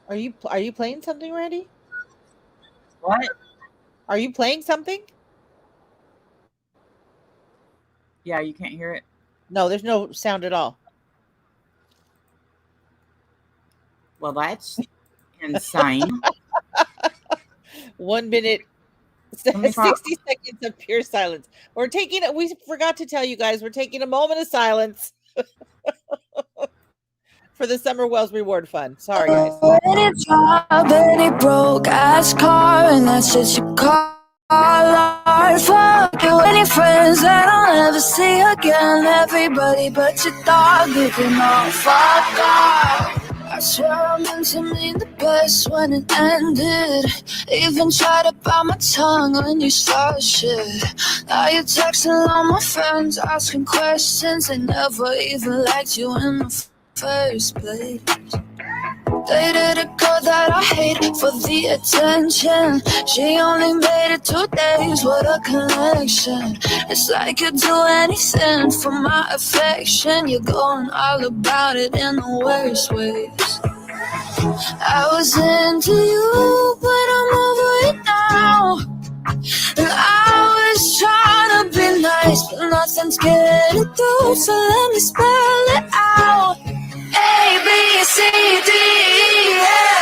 Are you playing something, Randy? What? Are you playing something? Yeah, you can't hear it. No, there's no sound at all. Well, that's insane. 1 minute, Let me try. 60 seconds of pure silence. We forgot to tell you guys, we're taking a moment of silence for the Summer Wells Reward Fund. Sorry, guys. Any job, any broke ass car, and that's what you call art. Fuck you, any friends that I'll never see again. Everybody but your dog, you can all fuck off. I swear I meant to mean the best when it ended. Even tried to bite my tongue when you started shit. Now you're texting all my friends, asking questions. They never even liked you in the first place. Dated a girl that I hate for the attention. She only made it 2 days, what a connection. It's like you'd do anything for my affection. You're going all about it in the worst ways. I was into you, but I'm over it now. And I was trying to be nice, but nothing's getting through, so let me spell it out. A, B, C, D, E,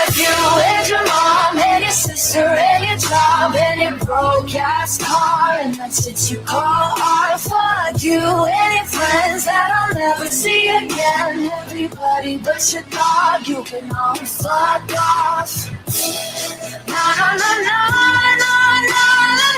F, you and your mom and your sister and your job and your broke ass car, and that's what you call art. Fuck you and your friends that I'll never see again. Everybody but your dog, you can all fuck off. No, no, no, no, no, no,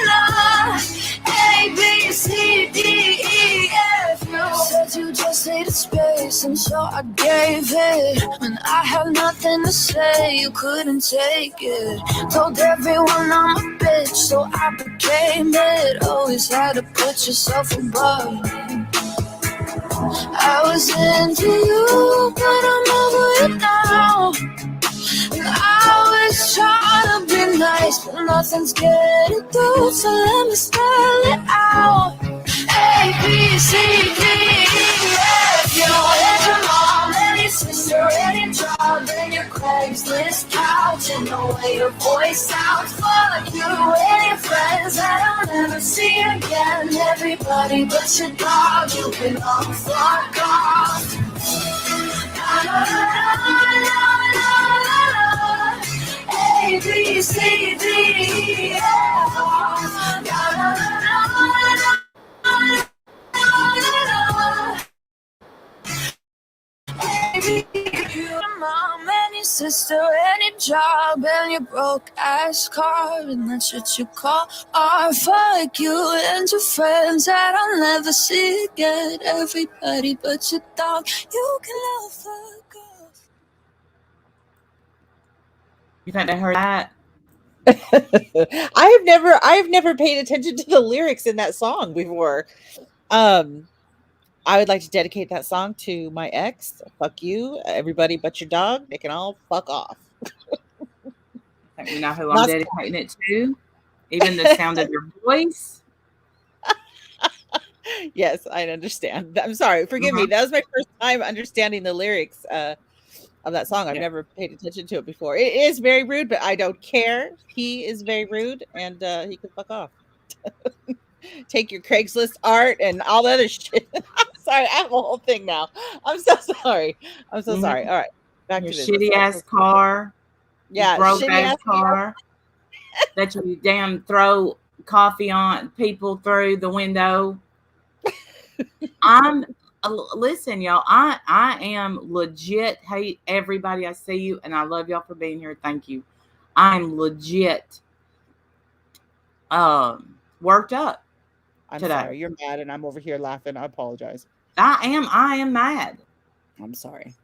no, no. A, B, C, D, E, F, you said you just needed space, and so I gave it. When I had nothing to say, you couldn't take it. Told everyone I'm a bitch, so I became it. Always had to put yourself above me. I was into you, but I'm over it now. And I was trying to be nice, but nothing's getting through, so let me spell it out. A, B, C, D, E, F, you and your mom and your sister and your job and your Craigslist couch and the way your voice sounds. Fuck you and your friends that I'll never see again. Everybody but your dog, you can all fuck off. Na, na, na, na, na, na. A, B, C, D, E, F, na, na, na, na, na. Your mom and your sister and your job and your broke ass car, and that's what you call art. Fuck you and your friends that I'll never see again. Everybody but your dog, you can love fuck off. You think they heard that? I've never paid attention to the lyrics in that song before. Um, I would like to dedicate that song to my ex. Fuck you, everybody but your dog. They can all fuck off. I think we know who I'm Not dedicating it to. Even the sound of your voice. yes, I understand. I'm sorry. Forgive me. Mhm. That was my first time understanding the lyrics of that song. I've Yeah. never paid attention to it before. It is very rude, but I don't care. He is very rude, and he can fuck off. Take your Craigslist art and all the other shit. I'm sorry. I have a whole thing now. I'm so sorry. I'm so sorry. Mhm. All right, back Your to business. shitty ass car, your Yeah, broke shitty ass ass car. car that you damn throw coffee on people through the window. I'm listen, y'all. I am legit hate everybody I see you, and I love y'all for being here. Thank you. I'm legit worked up I'm today. sorry. You're mad, and I'm over here laughing. I apologize. I am mad. I'm sorry.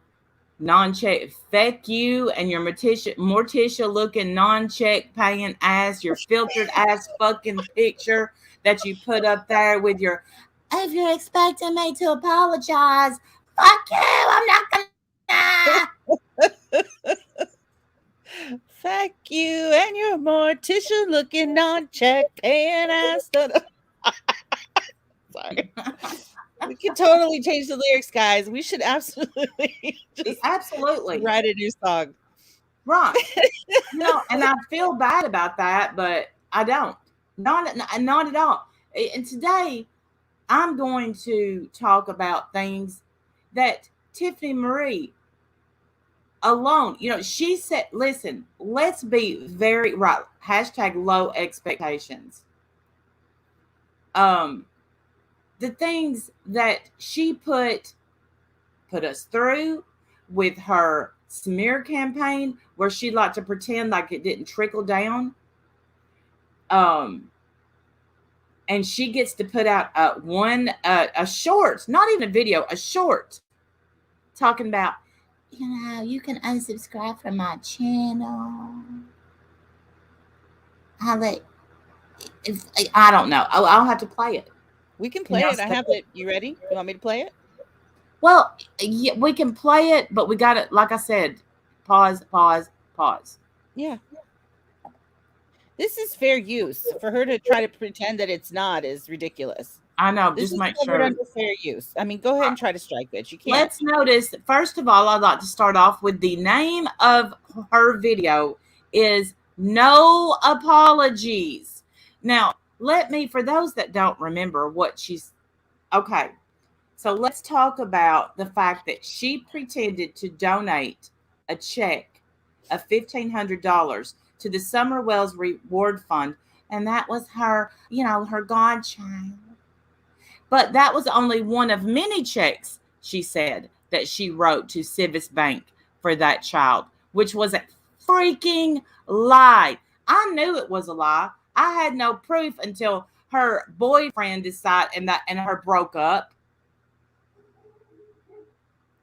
Non-check, feck you and your Morticia looking non-check paying ass, your filtered ass fucking picture that you put up there with your, if you're expecting me to apologize, fuck you, I'm not gonna. Fuck you and your mortician looking on check paying ass. Sorry. We could totally change the lyrics, guys. We should absolutely just Absolutely. write a new song. Right. And I feel bad about that, but I don't. Not at all. And today I'm going to talk about things that Tiffany Marie alone, she said, listen, let's be very right. Hashtag low expectations. Um, the things that she put us through with her smear campaign, where she liked to pretend like it didn't trickle down. Um, and she gets to put out a short, not even a video, a short, talking about, you can unsubscribe from my channel. I don't know. I'll have to play it. We can Can play y'all it. I stay? have it. You ready? You want me to play it? Well, yeah, we can play it, but we got to, like I said, pause, pause, pause. Yeah. This is fair use. For her to try to pretend that it's not is ridiculous. I know. This Just is make covered sure. under fair use. I mean, go ahead and try to strike, bitch. You can't. Let's notice, first of all, I'd like to start off with the name of her video is No Apologies. Now, for those that don't remember what she's, okay. So let's talk about the fact that she pretended to donate a check of $1,500 to the Summer Wells Reward Fund, and that was her, her godchild. But that was only one of many checks, she said, that she wrote to Civis Bank for that child, which was a freaking lie. I knew it was a lie. I had no proof until her boyfriend decided and her broke up.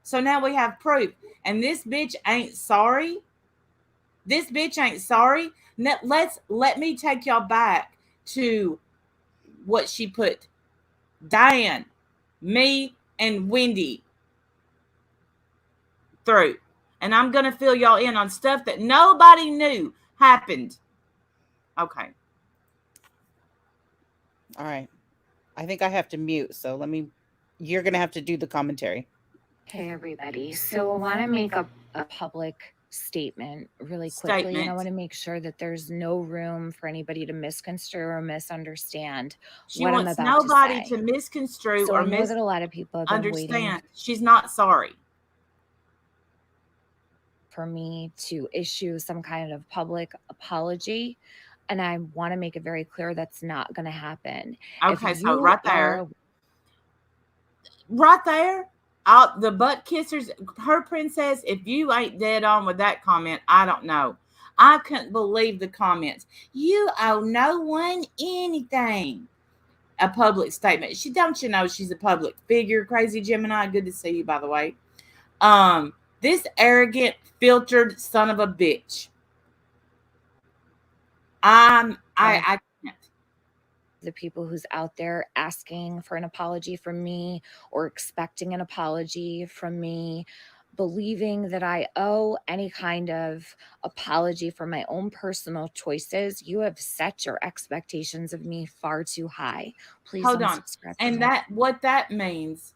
So now we have proof. And this bitch ain't sorry. This bitch ain't sorry. Let me take y'all back to what she put Diane, me, and Wendy through. And I'm going to fill y'all in on stuff that nobody knew happened. Okay. All right. I think I have to mute. So you're going to have to do the commentary. Hey, everybody. So I want to make a public statement really quickly. And I want to make sure that there's no room for anybody to misconstrue or misunderstand She what I'm wants about nobody to say. to misconstrue So or I know that a lot of people have been waiting misunderstand. She's not sorry for me to issue some kind of public apology. And I want to make it very clear that's not going to happen. Okay, so right there, the butt kissers, her princess, if you ain't dead on with that comment, I don't know. I couldn't believe the comments. You owe no one anything. A public statement. Don't you know she's a public figure, Crazy Gemini? Good to see you, by the way. This arrogant, filtered son of a bitch. I can't. The people who's out there asking for an apology from me or expecting an apology from me, believing that I owe any kind of apology for my own personal choices, you have set your expectations of me far too high. Please Hold on. unsubscribe. And what that means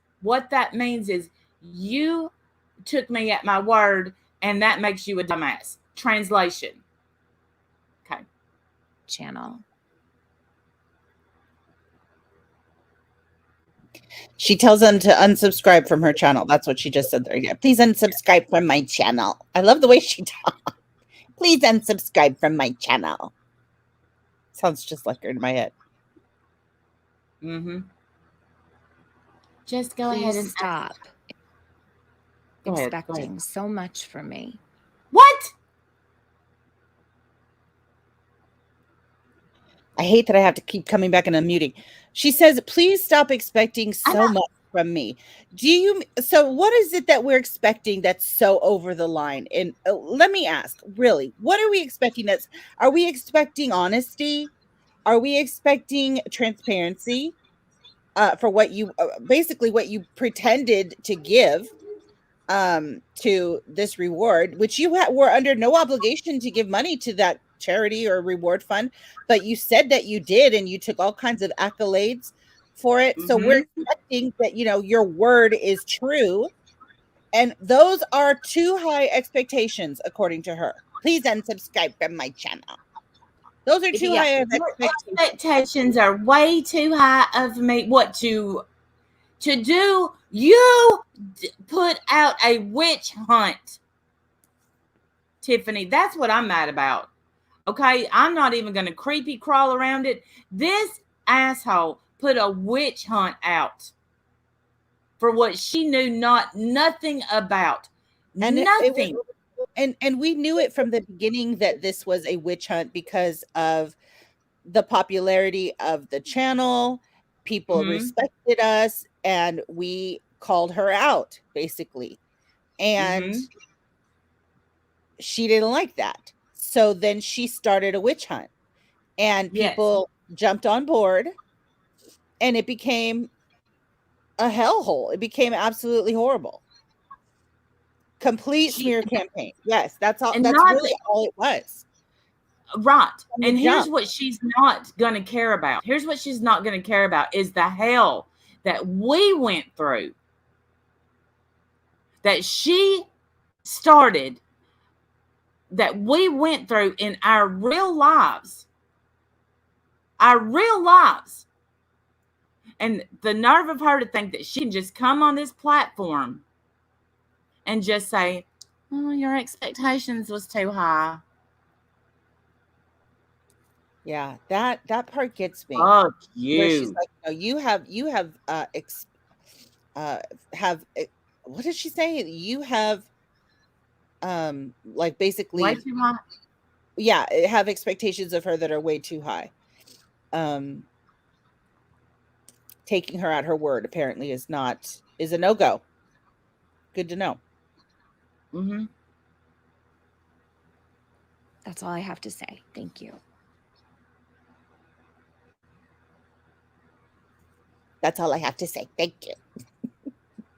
is you took me at my word, and that makes you a dumbass. Translation. Okay. Channel. She tells them to unsubscribe from her channel. That's what she just said there. Yeah, please unsubscribe from my channel. I love the way she talks. Please unsubscribe from my channel. Sounds just like her in my head. Mm-hmm. Just go Please ahead and stop expecting so much from me. What? I hate that I have to keep coming back and unmuting. She says, please stop expecting so much from me. So what is it that we're expecting that's so over the line? And let me ask, really, what are we expecting? Are we expecting honesty? Are we expecting transparency for what you basically what you pretended to give to this reward, which you were under no obligation to give money to that charity or reward fund, but you said that you did, and you took all kinds of accolades for it. So we're expecting that your word is true, And those are too high expectations, according to her. Please unsubscribe from my channel. Those are too Yeah, high of your expectations. expectations are way too high of me. What to do? You put out a witch hunt, Tiffany. That's what I'm mad about. Okay, I'm not even going to creepy crawl around it. This asshole put a witch hunt out for what she knew nothing about. And it was, Nothing. and we knew it from the beginning that this was a witch hunt because of the popularity of the channel. People Mm-hmm. respected us, and we called her out, basically. And Mm-hmm. she didn't like that. So then she started a witch hunt, and Yes. people jumped on board, and it became a hellhole. It became absolutely horrible. Complete She smear campaign. Yes, that's all. and That's not really all it was right. from the And here's jump. what she's not going to care about. Here's what she's not going to care about is the hell that we went through, that she started, that we went through in our real lives. Our real lives. And the nerve of her to think that she can just come on this platform and just say, "Oh, your expectations was too high." Yeah, that part gets me. Fuck Where she's you. like, "No, uh, have what did she say? You have, like, Way basically, too high. yeah, have expectations of her that are way too high." Um, taking her at her word apparently is a no-go. Good to know. Mm-hmm. That's all I have to say. Thank you. That's all I have to say. Thank you.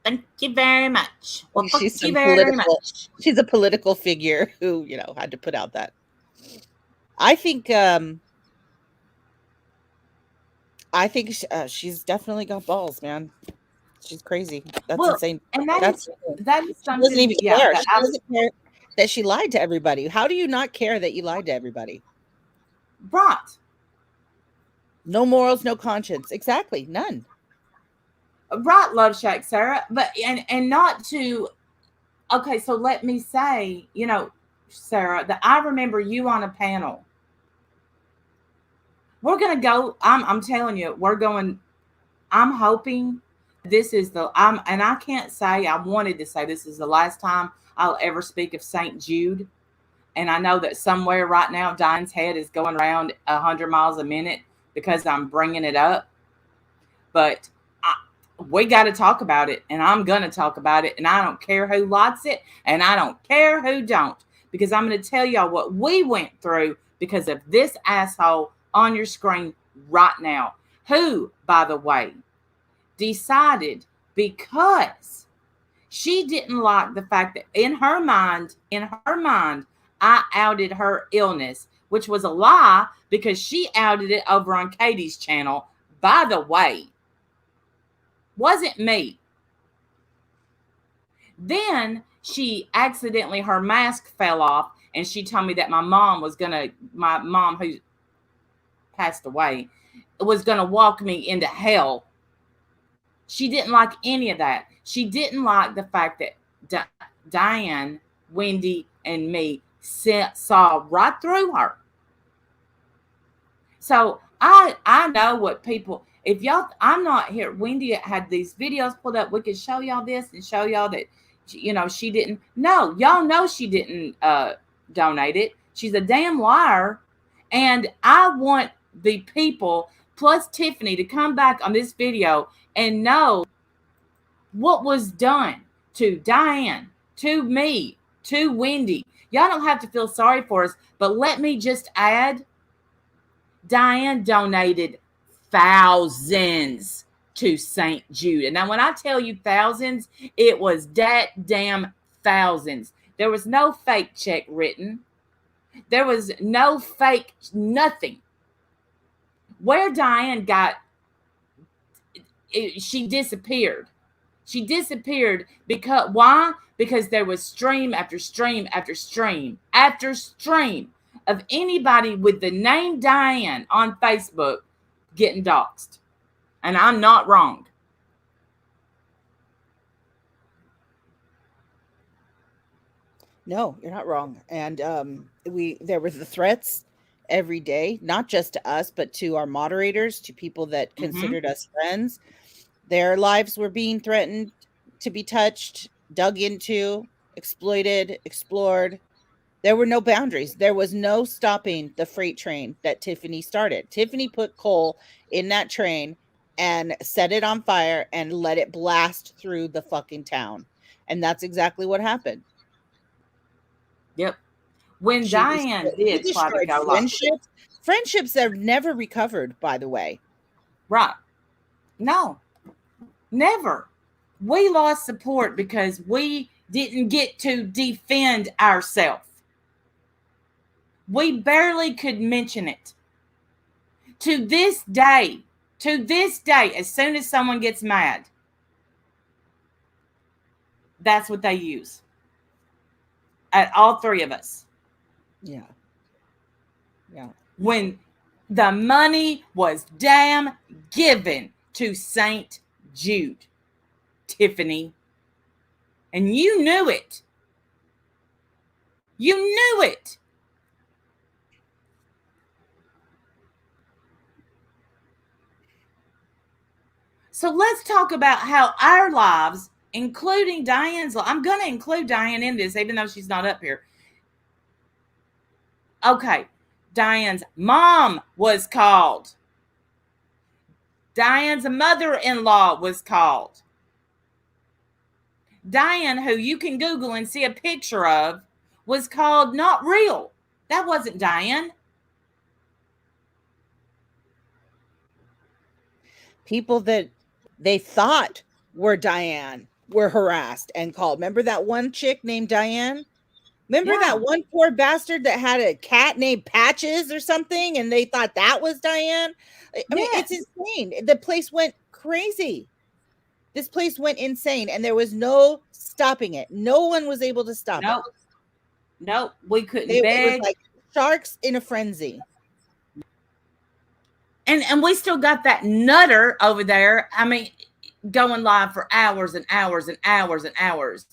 Thank you very much. Well, fuck She's you some very political much. she's a political figure who, had to put out that. I think, she's definitely got balls, man. She's crazy. That's Well, insane. and That's that is She doesn't something, even yeah, care. that She I doesn't care that she lied to everybody. How do you not care that you lied to everybody? right. No morals, no conscience. Exactly. None. Right, Love Shack, Sarah. But and not to okay, so let me say, Sarah, that I remember you on a panel. We're gonna go, I'm telling you, we're going, I'm hoping this is the I'm and I can't say I wanted to say this is the last time I'll ever speak of St. Jude. And I know that somewhere right now Diane's head is going around 100 miles a minute because I'm bringing it up. But we got to talk about it, and I'm going to talk about it, and I don't care who likes it, and I don't care who don't, because I'm going to tell y'all what we went through because of this asshole on your screen right now, who, by the way, decided because she didn't like the fact that in her mind, I outed her illness, which was a lie because she outed it over on Katie's channel. By the way, wasn't me. Then her mask fell off, and she told me that my mom who passed away, was gonna walk me into hell. She didn't like any of that. She didn't like the fact that Diane, Wendy, and me saw right through her. So I know what people. If y'all, I'm not here. Wendy had these videos pulled up. We could show y'all this and show y'all that. She didn't. No, y'all know she didn't donate it. She's a damn liar. And I want the people plus Tiffany to come back on this video and know what was done to Diane, to me, to Wendy. Y'all don't have to feel sorry for us, but let me just add, Diane donated thousands to St. Jude. And now when I tell you thousands, it was that damn thousands. There was no fake check written. There was no fake nothing. Where Diane got, she disappeared. She disappeared because why? Because there was stream after stream after stream after stream of anybody with the name Diane on Facebook getting doxxed. And I'm not wrong. No, you're not wrong. And there were the threats every day, not just to us, but to our moderators, to people that Mm-hmm. considered us friends. Their lives were being threatened to be touched, dug into, exploited, explored. There were no boundaries. There was no stopping the freight train that Tiffany started. Tiffany put coal in that train and set it on fire and let it blast through the fucking town. And that's exactly what happened. Yep. When Diane She did try to destroyed go live, friendships that have never recovered, by the way. right? No, never. We lost support because we didn't get to defend ourselves. We barely could mention it. To this day, as soon as someone gets mad, that's what they use. At all three of us. Yeah. Yeah. When the money was damn given to St. Jude, Tiffany. And you knew it. You knew it. So let's talk about how our lives, including Diane's life, I'm going to include Diane in this, even though she's not up here. Okay, Diane's mom was called. Diane's mother-in-law was called. Diane, who you can Google and see a picture of, was called not real. That wasn't Diane. People that they thought were Diane were harassed and called. Remember that one chick named Diane? Remember Yeah. that one poor bastard that had a cat named Patches or something, and they thought that was Diane? I mean, it's Yes. insane. The place went crazy. This place went insane, and there was no stopping it. No one was able to stop Nope. it. Nope. We couldn't It was beg. like sharks in a frenzy. And we still got that nutter over there. I mean, going live for hours and hours and hours and hours.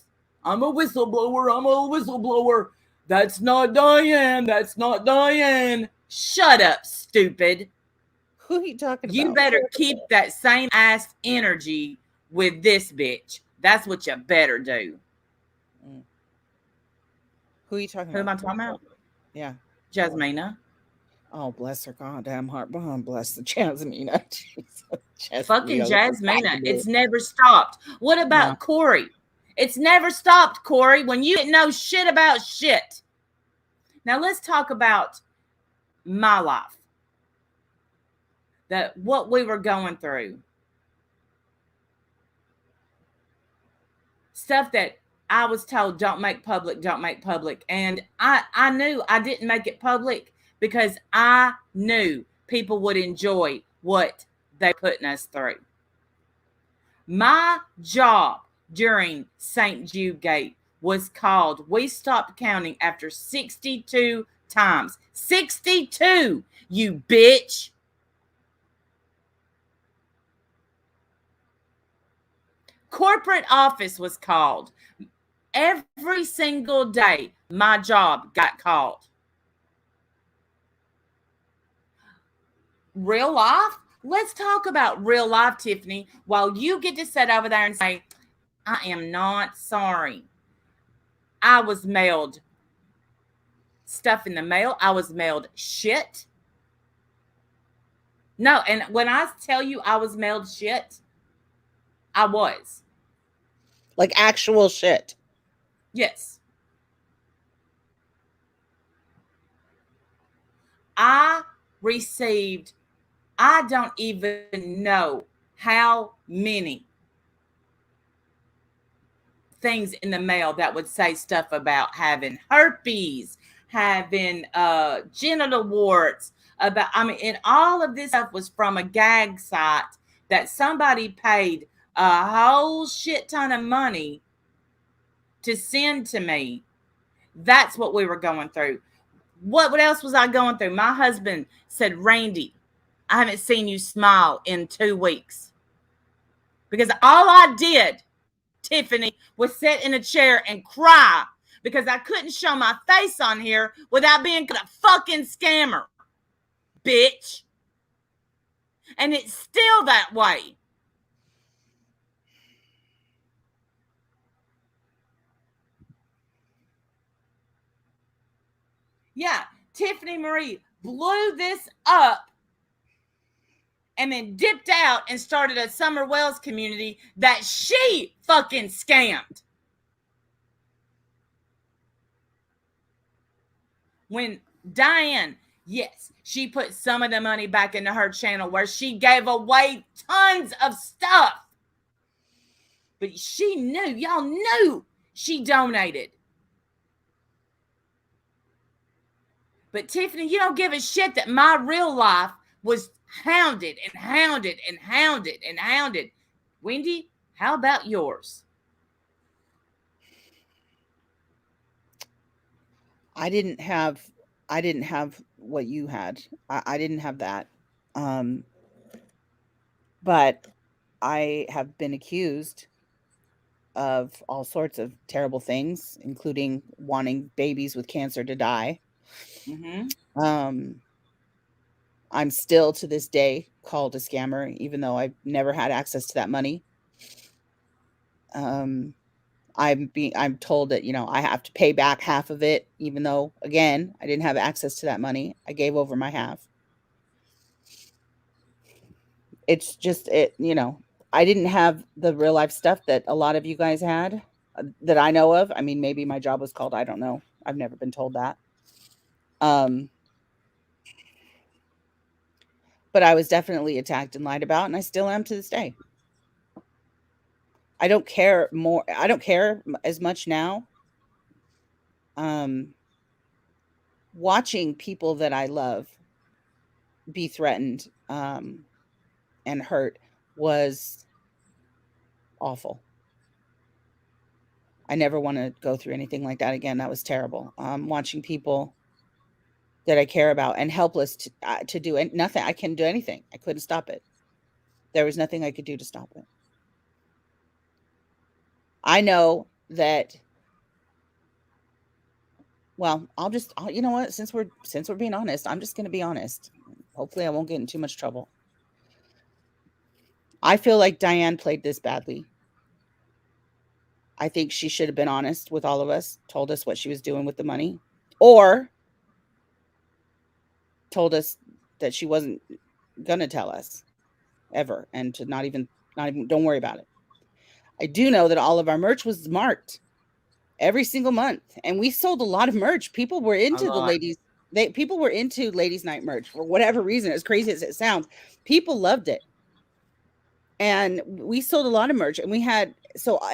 I'm a whistleblower. I'm a whistleblower. That's not Diane. That's not Diane. Shut up, stupid. Who are you talking about? You better keep that same ass energy with this bitch. That's what you better do. Who are you talking Who am about? I talking about? Yeah. Jasmina. Oh, bless her goddamn heart. Oh, bless the Jasmina. Fucking Jasmina. It's never stopped. What about Corey? It's never stopped, Corey, when you didn't know shit about shit. Now let's talk about my life. What we were going through. Stuff that I was told, don't make public, don't make public. And I knew I didn't make it public because I knew people would enjoy what they're putting us through. My job during St. Jude Gate was called, we stopped counting after 62 times. 62, you bitch. Corporate office was called. Every single day, my job got called. Real life? Let's talk about real life, Tiffany, while you get to sit over there and say, I am not sorry. I was mailed stuff in the mail. I was mailed shit. No, and when I tell you I was mailed shit, I was. Like actual shit. Yes. I received, I don't even know how many things in the mail that would say stuff about having herpes, having genital warts, and all of this stuff was from a gag site that somebody paid a whole shit ton of money to send to me. That's what we were going through. What else was I going through? My husband said, Randy, I haven't seen you smile in 2 weeks. Because all I did, Tiffany, was sit in a chair and cry because I couldn't show my face on here without being a fucking scammer, bitch. And it's still that way. Yeah, Tiffany Marie blew this up and then dipped out and started a Summer Wells community that she fucking scammed. When Diane, yes, she put some of the money back into her channel where she gave away tons of stuff. But she knew, y'all knew she donated. But Tiffany, you don't give a shit that my real life was hounded and hounded and hounded and hounded. Wendy, how about yours? I didn't have what you had. I didn't have that. Um, but I have been accused of all sorts of terrible things, including wanting babies with cancer to die. Mm-hmm. Um, I'm still to this day called a scammer, even though I've never had access to that money. Um, I'm told that, I have to pay back half of it, even though, again, I didn't have access to that money. I gave over my half. It's just I didn't have the real life stuff that a lot of you guys had, that I know of. I mean, maybe my job was called, I don't know. I've never been told that. Um, but I was definitely attacked and lied about, and I still am to this day. I don't care as much now. Um, Watching people that I love be threatened, and hurt was awful. I never wanna go through anything like that again. That was terrible. Watching people that I care about and helpless to do nothing. I couldn't do anything. I couldn't stop it. There was nothing I could do to stop it. I know that. Well, you know what? Since we're being honest, I'm just gonna be honest. Hopefully, I won't get in too much trouble. I feel like Diane played this badly. I think she should have been honest with all of us, told us what she was doing with the money, or told us that she wasn't gonna tell us ever, and to not even don't worry about it. I do know that all of our merch was marked every single month, and we sold a lot of merch. People were A into the lot. ladies. People were into ladies' night merch for whatever reason. As crazy as it sounds, people loved it, and we sold a lot of merch. And we had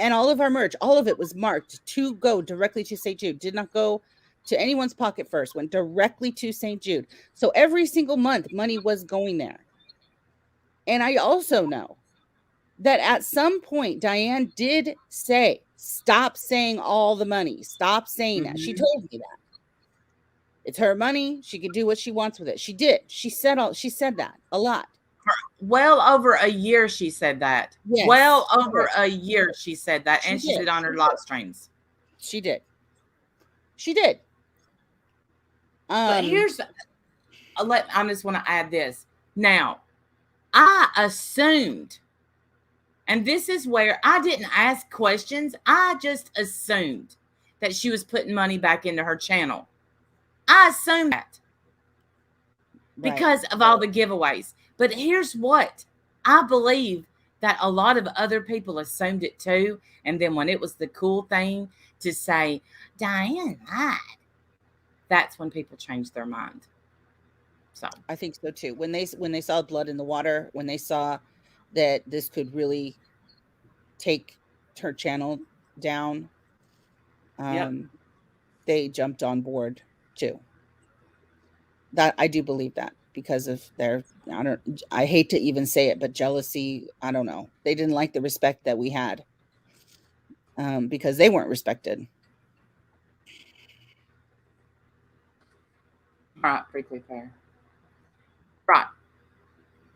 and all of our merch, all of it was marked to go directly to St. Jude. Did not go to anyone's pocket first. Went directly to St. Jude. So every single month, money was going there. And I also know that at some point Diane did say, "Stop saying all the money. Stop saying that." She Mm-hmm. told me that. It's her money. She can do what she wants with it. She did. She said that a lot. Well over a year she said that. Well Yes. over Yes. a year she said that, She and she said did. it on her live streams. She did. She did. But Um, here's I just want to add this. Now, I assumed, and this is where I didn't ask questions, I just assumed that she was putting money back into her channel. I assumed that right. because of all the giveaways. But here's what I believe, that a lot of other people assumed it too. And then when it was the cool thing to say, Diane lied, that's when people changed their mind. So, I think so too. When they saw blood in the water, when they saw that this could really take her channel down, yep. they jumped on board too. That I do believe that. because of their, I hate to even say it, but jealousy. I don't know. They didn't like the respect that we had, because they weren't respected. Right, prickly pear. Right.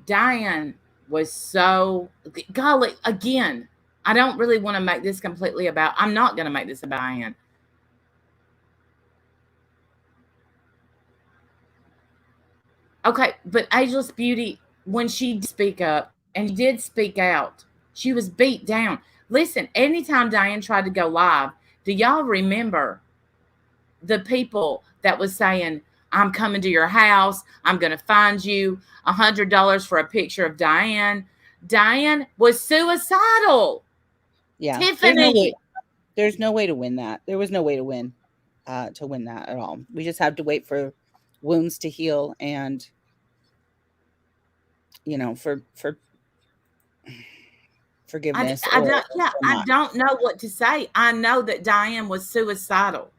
Diane was so golly again. I don't really want to make this completely about. I'm not going to make this about Diane. Okay, but Ageless Beauty, when she did speak up and she did speak out, she was beat down. Listen, anytime Diane tried to go live, do y'all remember the people that was saying, I'm coming to your house, I'm going to find you $100 for a picture of Diane? Diane was suicidal. Yeah, Tiffany. There's no way to win that. There was no way to win that at all. We just have to wait for wounds to heal, and for forgiveness I or don't, yeah, I not. don't know what to say. I know that Diane was suicidal.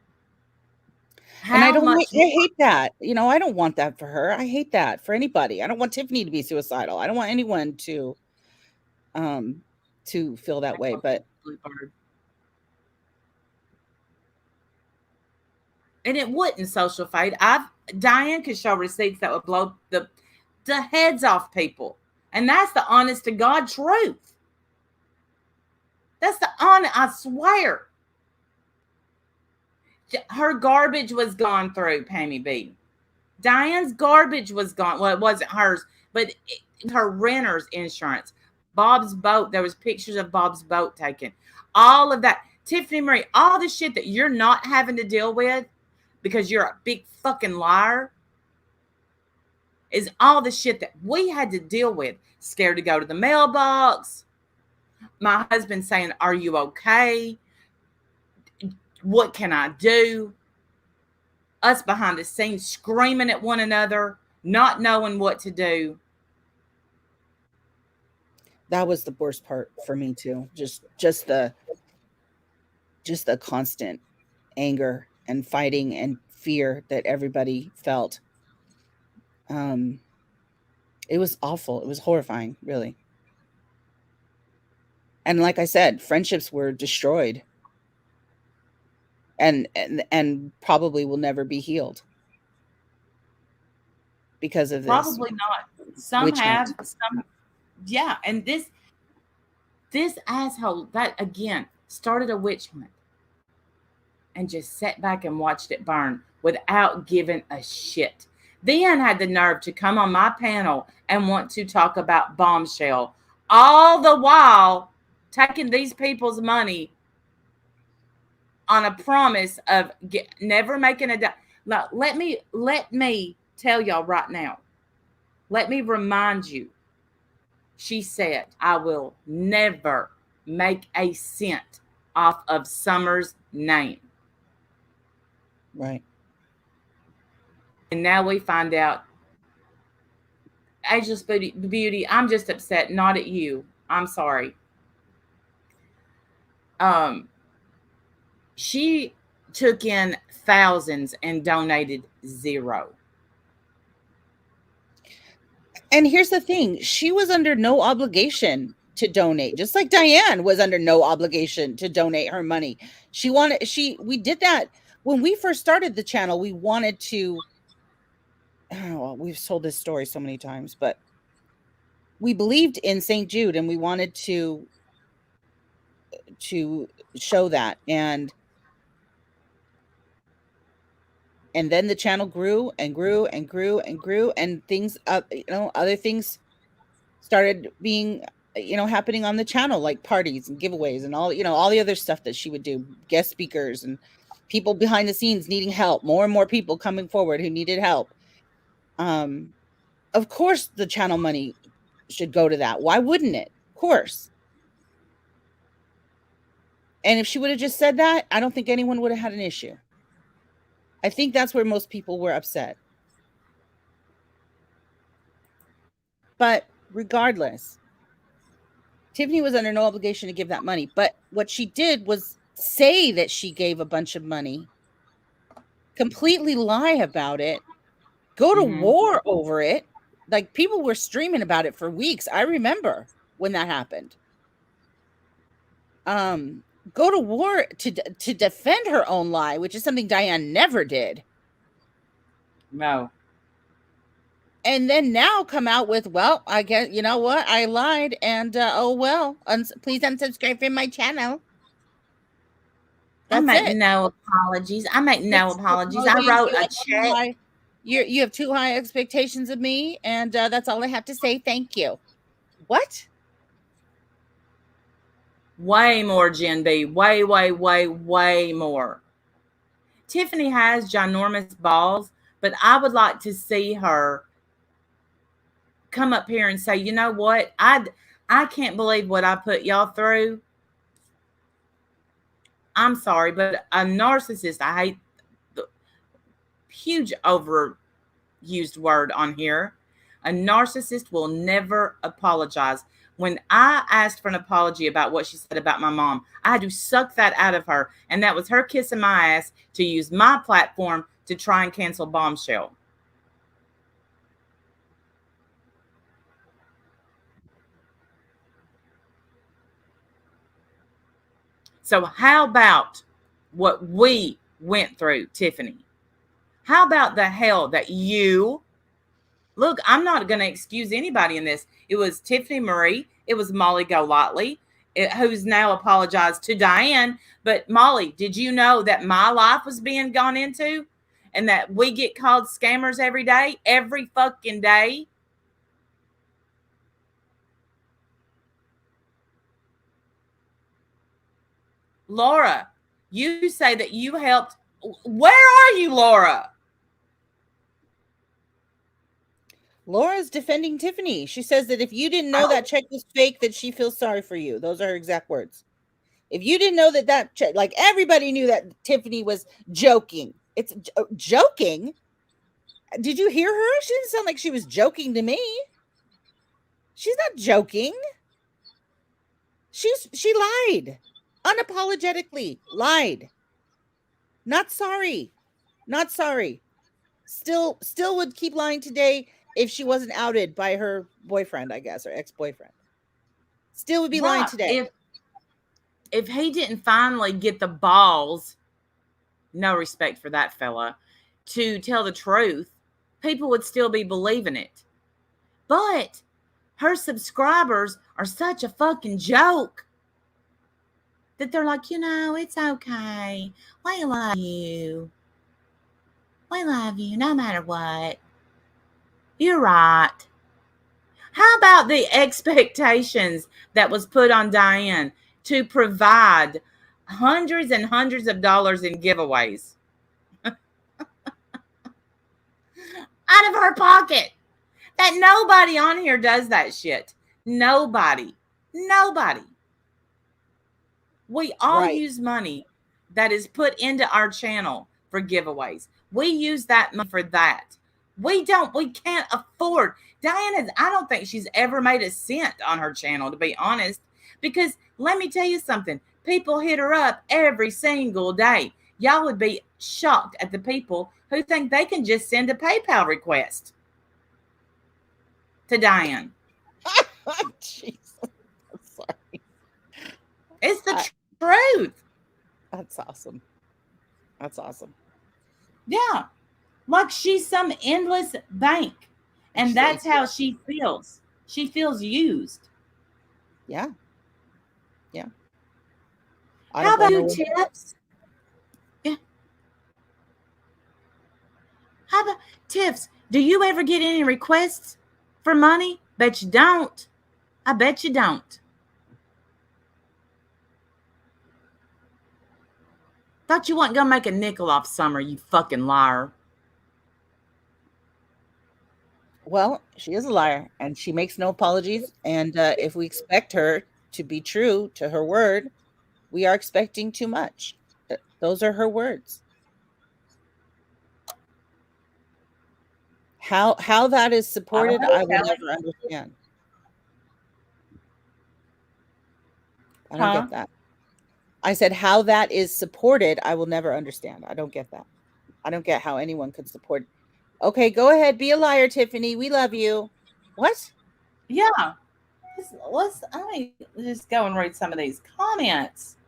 And How much I hate that. I don't want that for her. I hate that for anybody. I don't want Tiffany to be suicidal. I don't want anyone um to feel that way. But Blue Bird. And it wouldn't social fade. Diane could show receipts that would blow the heads off people. And that's the honest to God truth. That's the honest, I swear. Her garbage was gone through, Pammy B. Diane's garbage was gone. Well, it wasn't hers, but her renter's insurance. Bob's boat. There was pictures of Bob's boat taken. All of that. Tiffany Marie, all the shit that you're not having to deal with because you're a big fucking liar is all the shit that we had to deal with. Scared to go to the mailbox. My husband saying, are you okay? What can I do? Us behind the scenes screaming at one another, not knowing what to do. that was the worst part for me too. Just the constant anger and fighting and fear that everybody felt. Um it was awful. It was horrifying, really. And like I said, friendships were destroyed, and probably will never be healed because of this Probably not. Some witch have, hunt. some, yeah. And this asshole that again started a witch hunt and just sat back and watched it burn without giving a shit. Then had the nerve to come on my panel and want to talk about Bombshell, all the while taking these people's money on a promise of never making a. Now, let me tell y'all right now. Let me remind you. She said, "I will never make a cent off of Summer's name." Right. And now we find out, Ageless Beauty, I'm just upset, not at you. I'm sorry. She took in thousands and donated zero. And here's the thing, she was under no obligation to donate, just like Diane was under no obligation to donate her money. We did that when we first started the channel. We wanted to, well, we've told this story so many times, but we believed in St. Jude and we wanted to show that, and then the channel grew and grew and grew and grew, and things other things started being happening on the channel, like parties and giveaways and all the other stuff that she would do, guest speakers and people behind the scenes needing help, more and more people coming forward who needed help. Of course the channel money should go to that. Why wouldn't it? Of course. And if she would have just said that, I don't think anyone would have had an issue. I think that's where most people were upset. But regardless, Tiffany was under no obligation to give that money. But what she did was say that she gave a bunch of money, completely lie about it, go to Mm-hmm. war over it. Like, people were streaming about it for weeks. I remember when that happened. Um, go to war to defend her own lie, which is something Diane never did. No. And then now come out with, well, I guess you know what? I lied, and oh well. Please unsubscribe from my channel. I That's make it. no apologies. I make no Mixed apologies. I emojis. wrote You a have too check. high. You have too high expectations of me, and that's all I have to say. Thank you. What? Way more, Gen B. Way, way, way, way more. Tiffany has ginormous balls, but I would like to see her come up here and say, you know what? I can't believe what I put y'all through. I'm sorry, but a narcissist, I hate the huge overused word on here. A narcissist will never apologize. When I asked for an apology about what she said about my mom, I had to suck that out of her. And that was her kissing my ass to use my platform to try and cancel Bombshell. So, how about what we went through, Tiffany? How about the hell that you look? I'm not going to excuse anybody in this. It was Tiffany Marie, it was Molly Golightly, who's now apologized to Diane. But Molly, did you know that my life was being gone into and that we get called scammers every day, every fucking day? Laura, you say that you helped. Where are you, Laura? Laura's defending Tiffany. She says that if you didn't know Oh, that check was fake, that she feels sorry for you. Those are her exact words. If you didn't know that check, like, everybody knew that Tiffany was joking. It's joking. Did you hear her? She didn't sound like she was joking to me. She's not joking. She lied. Unapologetically lied. Not sorry. Not sorry. Still would keep lying today if she wasn't outed by her boyfriend, I guess, or ex-boyfriend. Still would be lying right. today. If he didn't finally get the balls, no respect for that fella, to tell the truth, people would still be believing it. But her subscribers are such a fucking joke that they're like, it's okay. We love you. We love you no matter what. You're right. How about the expectations that was put on Diane to provide hundreds and hundreds of dollars in giveaways out of her pocket? That nobody on here does that shit. Nobody. Nobody. We all Right. use money that is put into our channel for giveaways. We use that money for that. We can't afford. Diana, I don't think she's ever made a cent on her channel, to be honest, because let me tell you something. People hit her up every single day. Y'all would be shocked at the people who think they can just send a PayPal request to Diane. Jeez. I'm sorry. It's the truth. That's awesome. That's awesome. Yeah. Like she's some endless bank. And that's how she feels. She feels used. Yeah. Yeah. How about you, Tips? Yeah. How about Tips? Do you ever get any requests for money? Bet you don't. I bet you don't. Thought you wasn't gonna make a nickel off Summer, you fucking liar. Well, she is a liar, and she makes no apologies. And if we expect her to be true to her word, we are expecting too much. Those are her words. How that is supported, I will never understand. I don't Huh? get that. I said how that is supported, I will never understand. I don't get that. I don't get how anyone could support Okay, go ahead. Be a liar, Tiffany. We love you. What? Yeah. Let me just go and read some of these comments. Wait,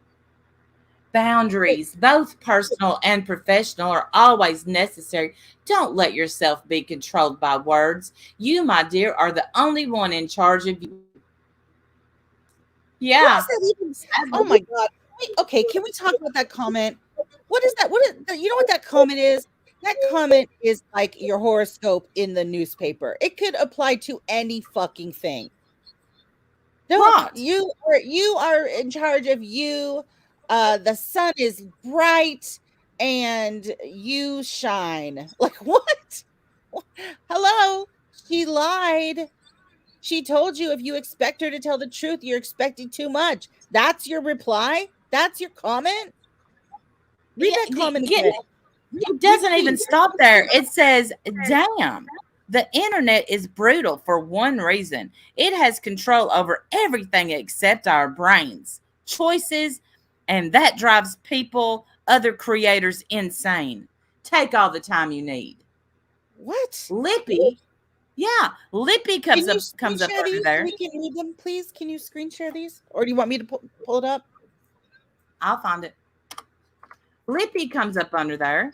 Boundaries, both personal and professional, are always necessary. Don't let yourself be controlled by words. You, my dear, are the only one in charge of you. what Yeah. does that even oh Absolutely. my god. Wait, okay, can we talk about that comment? What is that? What is you know what that comment is? That comment is like your horoscope in the newspaper. It could apply to any fucking thing. Don't Right. you are in charge of you. The sun is bright and you shine. Like what? Hello? She lied. She told you if you expect her to tell the truth, you're expecting too much. That's your reply? That's your comment? Read Yeah, that comment getting again. it Read doesn't even please. stop there. It says, damn, the internet is brutal for one reason. It has control over everything except our brains, choices, and that drives people, other creators insane. Take all the time you need. What? Lippy, yeah, Lippy Can you screen comes up share under these so there. we can read them, please? Can you screen share these? Or do you want me to pull it up? I'll find it. Lippy comes up under there.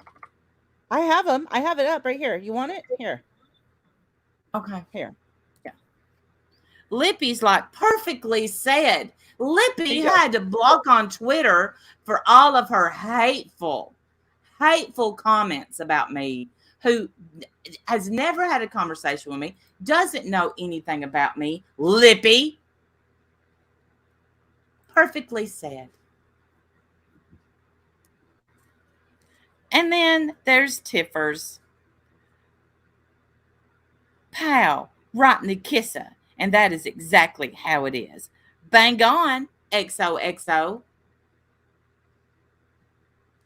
I have them. I have it up right here. You want it? Here. Okay. Here. Yeah. Lippy's like perfectly said. Here Lippy you go. had to block on Twitter for all of her hateful comments about me, who has never had a conversation with me, doesn't know anything about me. Lippy, perfectly said. And then there's Tiffers. Pow, right in the kisser. And that is exactly how it is. Bang on, XOXO.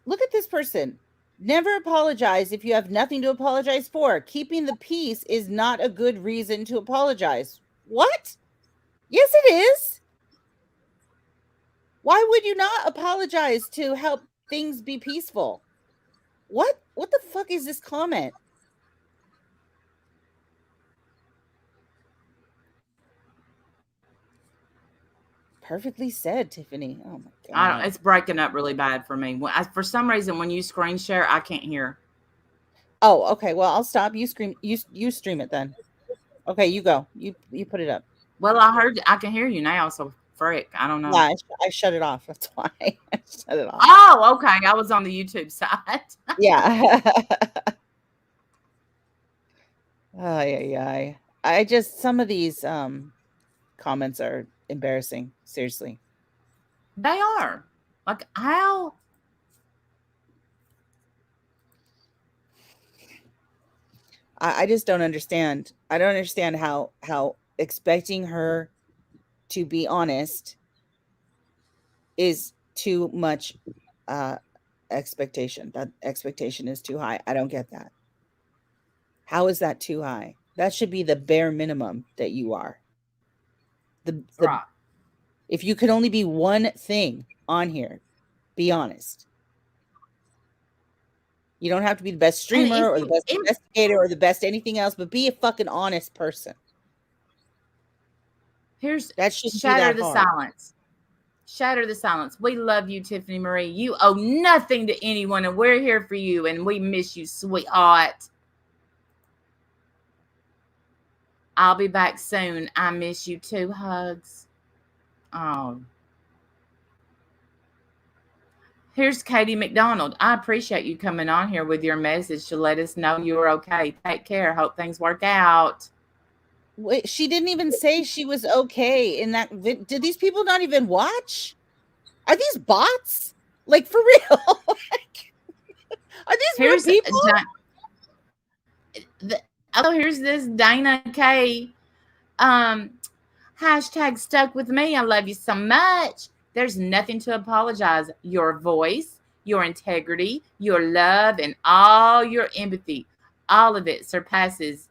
Look at this person. Never apologize if you have nothing to apologize for. Keeping the peace is not a good reason to apologize. What? Yes, it is. Why would you not apologize to help things be peaceful? What? What the fuck is this comment? Perfectly said, Tiffany. Oh my I don't, god. it's breaking up really bad for me. For some reason, when you screen share, I can't hear. Oh, okay. Well, I'll stop. You scream. You stream it then. Okay, you go. You put it up. Well, I can hear you now, so frick, I don't Yeah, know. I shut it off. That's why I shut it off. Oh, okay. I was on the YouTube side. Yeah. Ay, ay, ay. I just some of these comments are embarrassing. Seriously. They are. Like, how? I just don't understand. I don't understand how expecting her to be honest is too much uh expectation. That expectation is too high. I don't get that. How is that too high? That should be the bare minimum that you are. The Right. if you could only be one thing on here, be honest. You don't have to be the best And streamer or the best if investigator or the best anything else, but be a fucking honest person. here's That shouldn't be shatter that the hard. silence. Shatter the silence. We love you, Tiffany Marie. You owe nothing to anyone, and we're here for you, and we miss you, sweetheart. I'll be back soon. I miss you too. Hugs. Oh. Here's Katie McDonald. I appreciate you coming on here with your message to let us know you're okay. Take care. Hope things work out. Wait, she didn't even say she was okay in that did these people not even watch? Are these bots? Like for real? Like, are these real Here's people? here's this Dana K. Um, hashtag stuck with me. I love you so much. There's nothing to apologize. Your voice, your integrity, your love, and all your empathy, all of it surpasses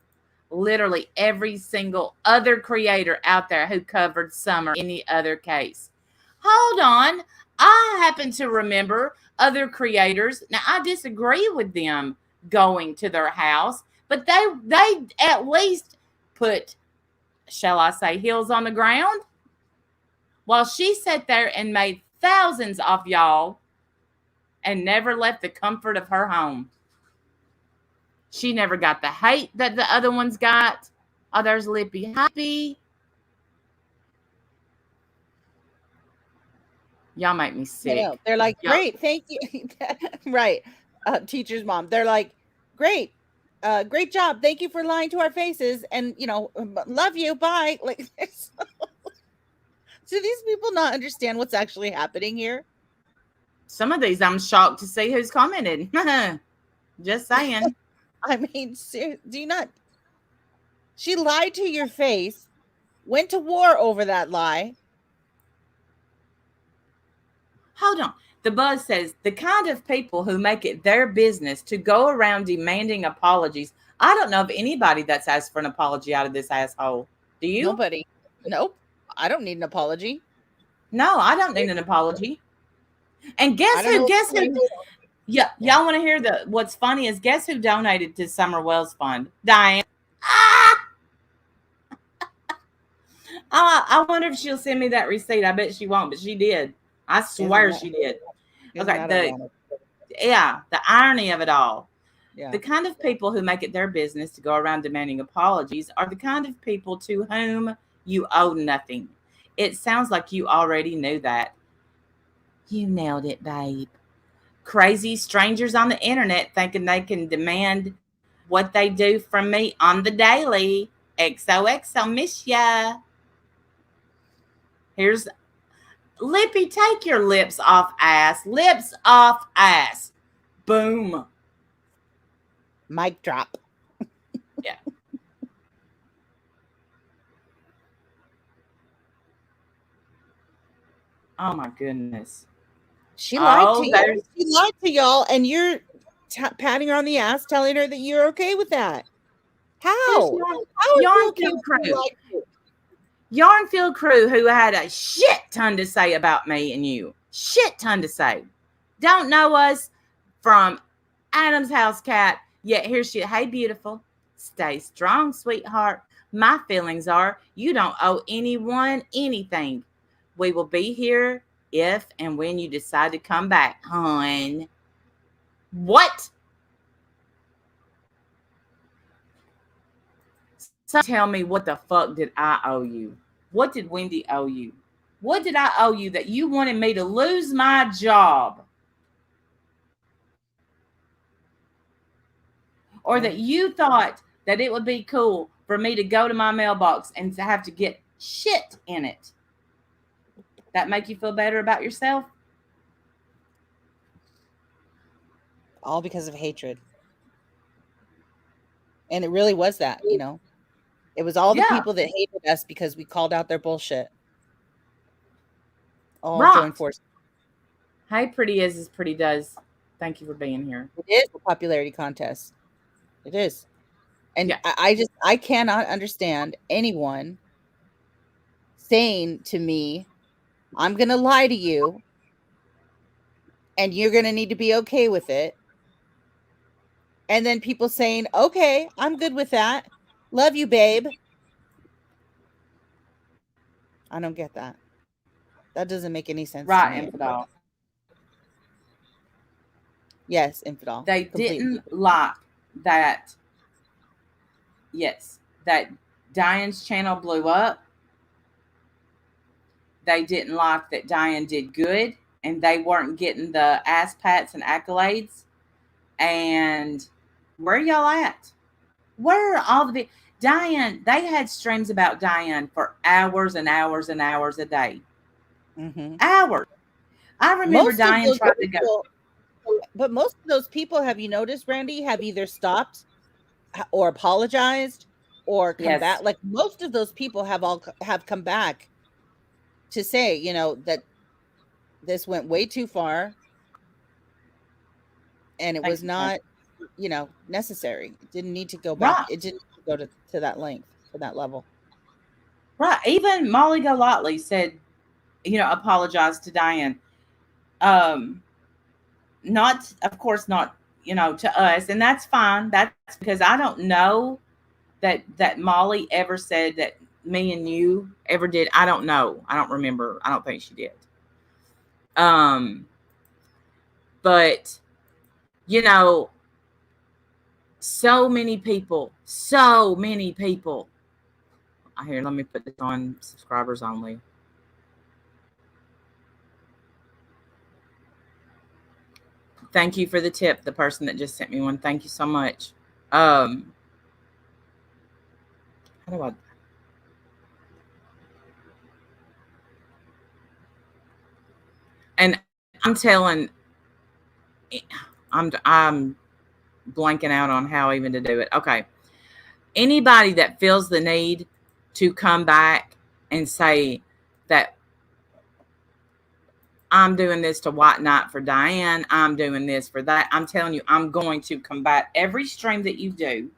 literally every single other creator out there who covered some or any other case. Hold on. I happen to remember other creators. Now, I disagree with them going to their house, But they at least put, shall I say, heels on the ground, while she sat there and made thousands of y'all and never left the comfort of her home. She never got the hate that the other ones got. Oh, there's Lippy. Happy. Y'all make me I know. sick. They're like, Y'all, "Great, thank you." Right. Teacher's mom. They're like, "Great. Great job. Thank you for lying to our faces and, love you. Bye." Like, do these people not understand what's actually happening here? some of these I'm shocked to see who's commented. Just saying. I mean, do you not she lied to your face, went to war over that lie. Hold on. The buzz says the kind of people who make it their business to go around demanding apologies. I don't know of anybody that's asked for an apology out of this asshole. Do you? Nobody. Nope. I don't need an apology. No, I don't need an apology. And I guess don't who? know. Guess who? Yeah, Yeah. y'all want to hear the? What's funny is guess who donated to Summer Wells Fund? Diane. Ah! I wonder if she'll send me that receipt. I bet she won't, but she did. I Isn't swear that she did. isn't Okay, that ironic? the irony of it all. Yeah. The kind of people who make it their business to go around demanding apologies are the kind of people to whom you owe nothing. It sounds like you already knew that. You nailed it, babe. Crazy strangers on the internet thinking they can demand what they do from me on the daily. XOXO, miss ya. Here's Lippy, take your lips off ass. Lips off ass. Boom. Mic drop. Yeah. Oh my goodness. She lied to Oh, you. there's She lied to y'all, and you're patting her on the ass, telling her that you're okay with that. there's How? How are you okay Yarnfield with being crew. lied to? Yarnfield crew who had a shit ton to say about me and you. Shit ton to say. Don't know us from Adam's house cat. Yet here's shit. Hey, beautiful. Stay strong, sweetheart. My feelings are you don't owe anyone anything. We will be here if and when you decide to come back, hon. What? So tell me what the fuck did I owe you? What did Wendy owe you? What did I owe you that you wanted me to lose my job? Or Yeah. that you thought that it would be cool for me to go to my mailbox and to have to get shit in it? That make you feel better about yourself? All because of hatred. And it really was that. It was all the Yeah, people that hated us because we called out their bullshit. All right. join forces. Hey, pretty is pretty does. Thank you for being here. It is a popularity contest. It is. And Yeah. I cannot understand anyone saying to me, I'm going to lie to you and you're going to need to be okay with it. And then people saying, okay, I'm good with that. Love you, babe. I don't get that. That doesn't make any sense to Right, me. infidel. Yes, infidel. They Completely. didn't like that. Yes, that Diane's channel blew up. They didn't like that Diane did good and they weren't getting the ass pats and accolades. And where y'all at? Where are all the Diane? They had streams about Diane for hours and hours and hours a day. Mhm. Hours. I remember Most of Diane those tried to go. people but most of those people, have you noticed, Randy, have either stopped or apologized or come back. Yes. Like most of those people have come back to say, that this went way too far and it Thank was you, Sam. not, necessary. It didn't need to go back. Right. It didn't need to go to that length, to that level. Right. Even Molly Golightly said, apologized to Diane. Not, of course, not, to us, and that's fine. That's because I don't know that Molly ever said that me and you ever did. I don't know. I don't remember. I don't think she did. Um, but you know, so many people, so many people. Here, let me put this on subscribers only. Thank you for the tip, the person that just sent me one. Thank you so much. How do I? And I'm telling, I'm blanking out on how even to do it. Okay, anybody that feels the need to come back and say that I'm doing this to White Knight for Diane, I'm doing this for that, I'm telling you, I'm going to combat every stream that you do,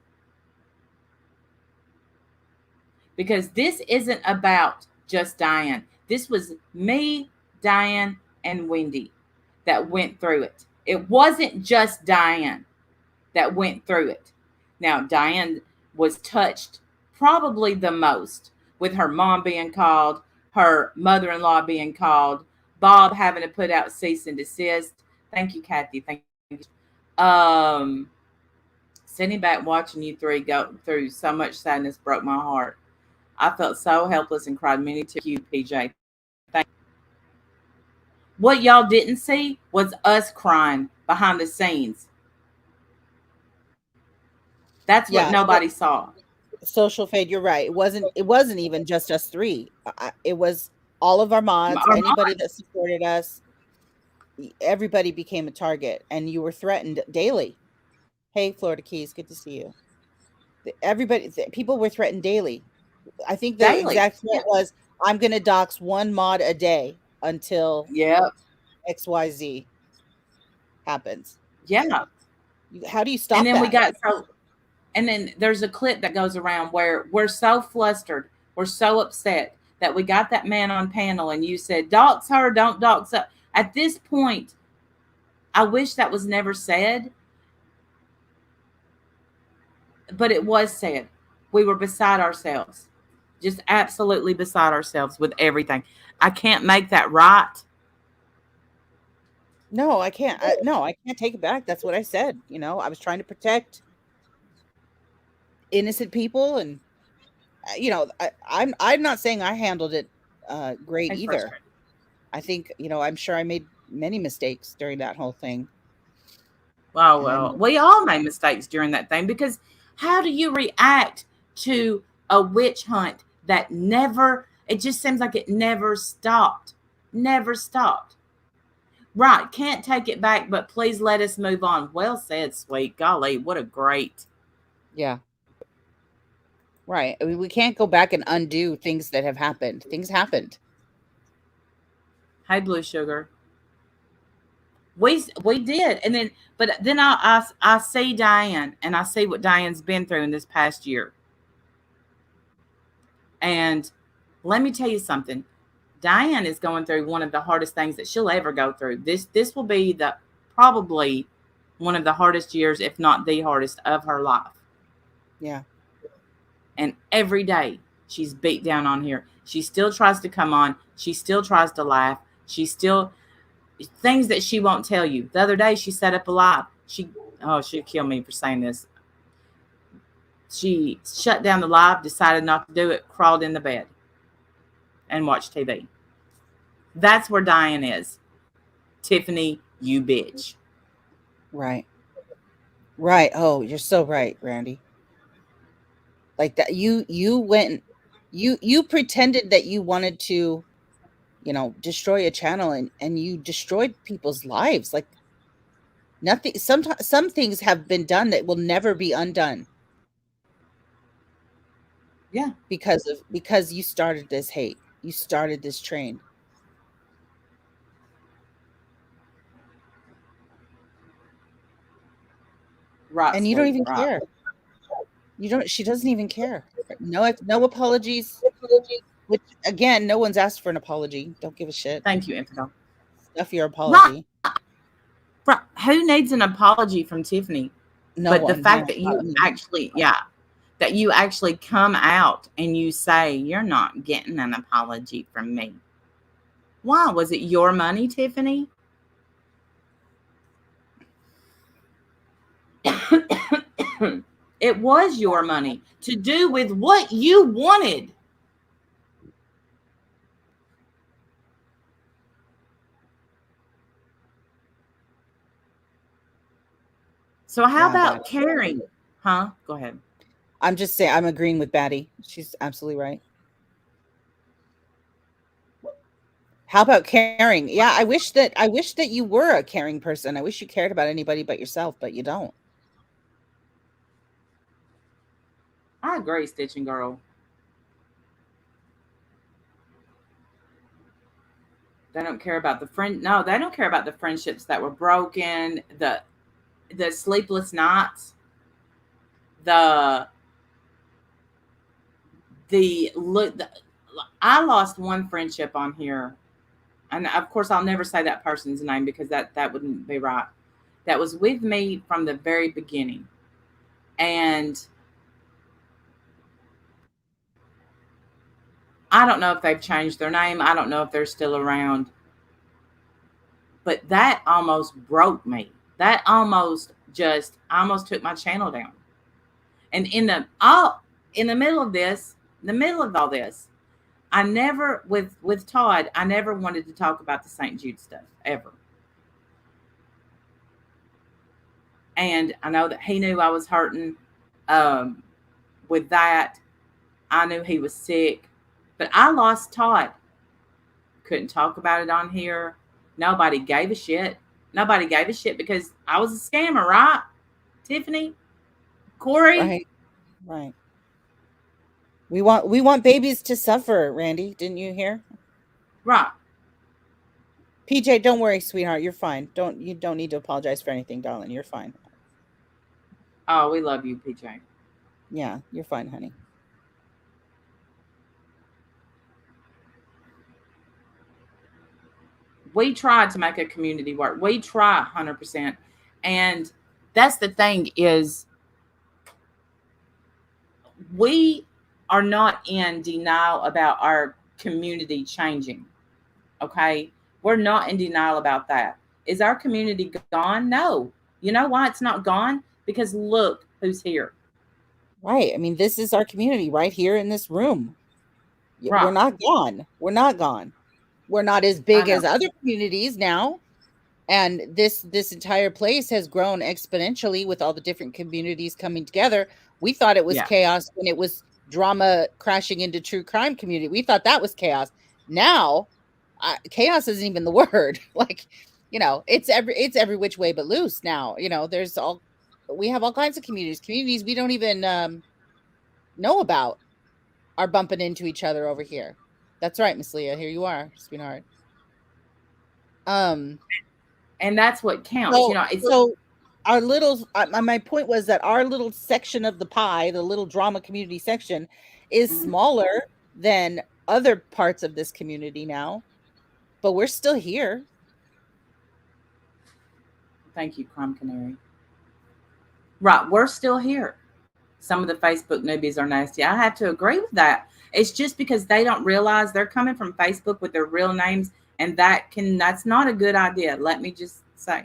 because this isn't about just Diane. This was me, Diane, and Wendy that went through it. It wasn't just Diane that went through it. Now, Diane was touched probably the most, with her mom being called, her mother-in-law being called, Bob having to put out cease and desist. Thank you, Kathy. Thank you. Sitting back watching you three go through so much sadness broke my heart. I felt so helpless and cried many tears. Thank you, PJ. Thank you. What y'all didn't see was us crying behind the scenes. That's what Yeah, nobody saw. social fade, you're right. It wasn't even just us three. It was all of our mods, Our anybody that supported us. Everybody became a target, and you were threatened daily. Hey, Florida Keys, good to see you. People were threatened daily. I think the daily. exact threat was, I'm going to dox one mod a day until Yep. XYZ happens. Yeah. How do you And stop then we that? got and then there's a clip that goes around where we're so flustered, we're so upset that we got that man on panel, and you said, dox her, don't dox her. At this point, I wish that was never said, but it was said. We were beside ourselves, just absolutely beside ourselves with everything. I can't make that right. No, I can't. No, I can't take it back. That's what I said. I was trying to protect innocent people, and I'm not saying I handled it great It's either. frustrating. I think, I'm sure I made many mistakes during that whole thing. Oh, And well, we all made mistakes during that thing, because how do you react to a witch hunt that it just seems like it never stopped. Never stopped. Right. Can't take it back, but please let us move on. Well said, sweet. Golly, what a great. yeah, right. I mean, we can't go back and undo things that have happened. Things happened. Hey, Blue Sugar. We did. And then I see Diane, and I see what Diane's been through in this past year. And let me tell you something. Diane is going through one of the hardest things that she'll ever go through. This will be probably one of the hardest years, if not the hardest, of her life. Yeah. And every day she's beat down on here. She still tries to come on. She still tries to laugh. She still, things that she won't tell you. The other day she set up a live. She'll kill me for saying this. She shut down the live, decided not to do it, crawled in the bed and watched TV. That's where Diane is. Tiffany, you bitch. Right. Right. Oh, you're so right, Randy. Like that, you went, you pretended that you wanted to, destroy a channel, and you destroyed people's lives. Like, nothing. Sometimes some things have been done that will never be undone. Yeah. Because you started this hate. You started this train. Right, And you don't sweet. even Right. care. She doesn't even care. No apologies. Which, again, no one's asked for an apology. Don't give a shit. Thank you, Infidel. Stuff your Right. apology. Who needs an apology from Tiffany? No But the one, fact no, that not you me. actually, yeah, that you actually come out and you say you're not getting an apology from me. Why? Was it your money, Tiffany? It was your money to do with what you wanted. So how Yeah, about Batty. caring? Huh? Go ahead. I'm just saying, I'm agreeing with Batty. She's absolutely right. How about caring? Yeah, I wish that you were a caring person. I wish you cared about anybody but yourself, but you don't. I agree, Stitching Girl. They don't care about the friend. No, they don't care about the friendships that were broken, the sleepless nights, the the look. I lost one friendship on here, and of course, I'll never say that person's name because that wouldn't be right. That was with me from the very beginning, and I don't know if they've changed their name. I don't know if they're still around, but that almost broke me. That almost just I almost took my channel down. And in the middle of this, in the middle of all this, I never with Todd, I never wanted to talk about the St. Jude stuff ever. And I know that he knew I was hurting um, with that. I knew he was sick, but I lost Todd. Couldn't talk about it on here. Nobody gave a shit. Nobody gave a shit because I was a scammer, right? Tiffany, Corey, Right, right. We want babies to suffer, Randy. Didn't you hear? right? PJ, don't worry, sweetheart. You're fine. You don't need to apologize for anything, darling. You're fine. Oh, we love you, PJ. Yeah, you're fine, honey. We try to make a community work. We try 100%. And that's the thing is we are not in denial about our community changing. Okay? We're not in denial about that. Is our community gone? No. You know why it's not gone? Because look who's here. Right. I mean, this is our community right here in this room. We're Right. not gone. We're not gone. We're not as I big know. as other communities now, and this entire place has grown exponentially with all the different communities coming together. We thought it was Yeah. chaos when it was drama crashing into true crime community. We thought that was chaos. Now, chaos isn't even the word. Like, it's every which way but loose now. There's all we have all kinds of communities we don't even know about are bumping into each other over here. That's right, Miss Leah. Here you are, sweetheart. Um, And that's what counts. You so know, it's so our little my point was that our little section of the pie, the little drama community section, is mhm. smaller than other parts of this community now, but we're still here. Thank you, Crime Canary. Right. We're still here. Some of the Facebook newbies are nasty. I have to agree with that. It's just because they don't realize they're coming from Facebook with their real names, and that's not a good idea. Let me just say.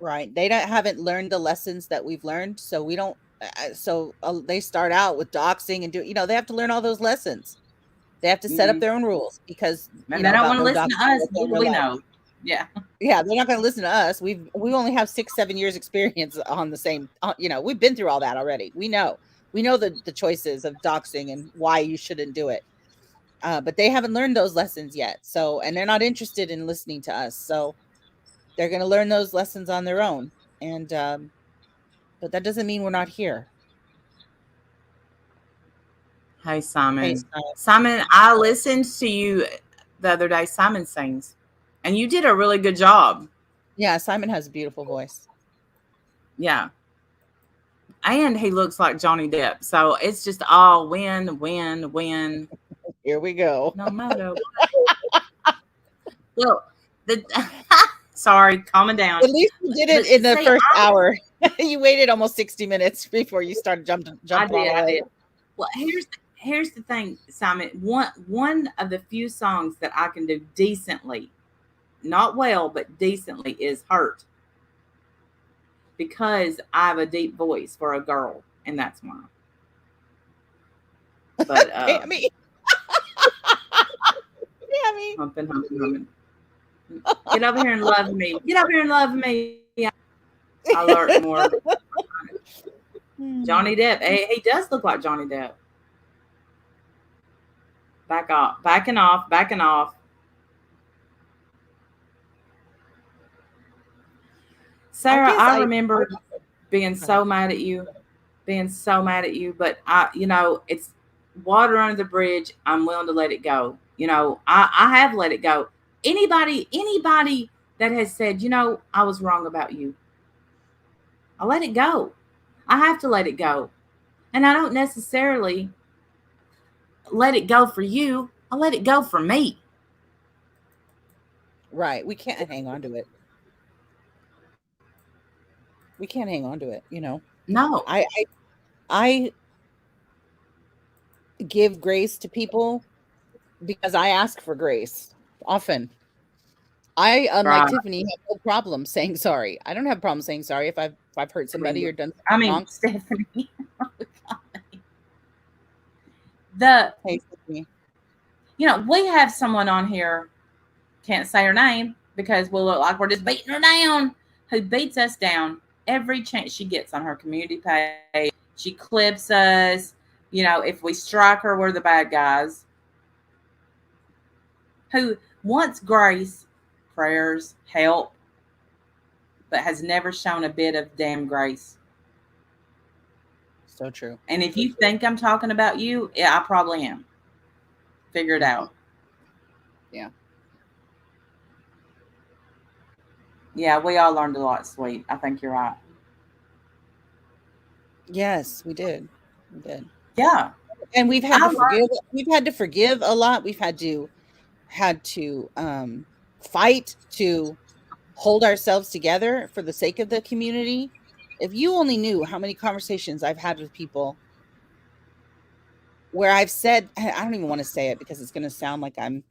Right. They don't haven't learned the lessons that we've learned, so we don't they start out with doxing and they have to learn all those lessons. They have to set up Hmm. their own rules because, And they don't about want to no listen to doxing us. in What do real we life. know? Yeah. Yeah, they're not gonna listen to us. We only have 6, 7 years experience on the same, we've been through all that already. We know. We know the choices of doxing and why you shouldn't do it. But they haven't learned those lessons yet. So, and they're not interested in listening to us. So, they're gonna learn those lessons on their own. And but that doesn't mean we're not here. Hey, Hey, Simon. Simon. Simon, I listened to you the other day. Simon sings, and you did a really good job. Yeah, Simon has a beautiful voice. Yeah. And he looks like Johnny Depp. So it's just all win, win, win. Here we go. No matter. Well, the Sorry, calming down. At least you did But it in the see, first hour. You waited almost 60 minutes before you started I jumping did, all I away. did. Well, here's the thing, Simon. One of the few songs that I can do decently, not well, but decently, is "Hurt," because I have a deep voice for a girl, and that's why. But Pammy. Pammy. humping, humping, humping. Get over here and love me. Get over here and love me. I learned more. Hmm. Johnny Depp. He does look like Johnny Depp. Back off, backing off, backing off. I Sarah, guess I I remember being go ahead. so mad at you, being so mad at you, but it's water under the bridge. I'm willing to let it go. I have let it go. Anybody that has said, I was wrong about you, I let it go. I have to let it go. And I don't necessarily let it go for you. I let it go for me. Right. We can't hang on to it. We can't hang on to it, you know. No. I give grace to people because I ask for grace often. I, unlike Right. Tiffany, have no problem saying sorry. I don't have a problem saying sorry if I've hurt somebody or done I something mean, wrong. Stephanie. the Hey, Tiffany. we have someone on here, can't say her name because we'll look like we're just beating her down, who beats us down every chance she gets on her community page. She clips us. If we strike her, we're the bad guys. Who wants grace, prayers, help, but has never shown a bit of damn grace. So true. And if you think I'm talking about you, yeah, I probably am. Figure it out. Yeah. Yeah, we all learned a lot, sweet. I think you're right. Yes, we did. We did. Yeah. And I learned. we've had to forgive a lot. We've had to fight to hold ourselves together for the sake of the community. If you only knew how many conversations I've had with people where I've said, I don't even want to say it because it's going to sound like I'm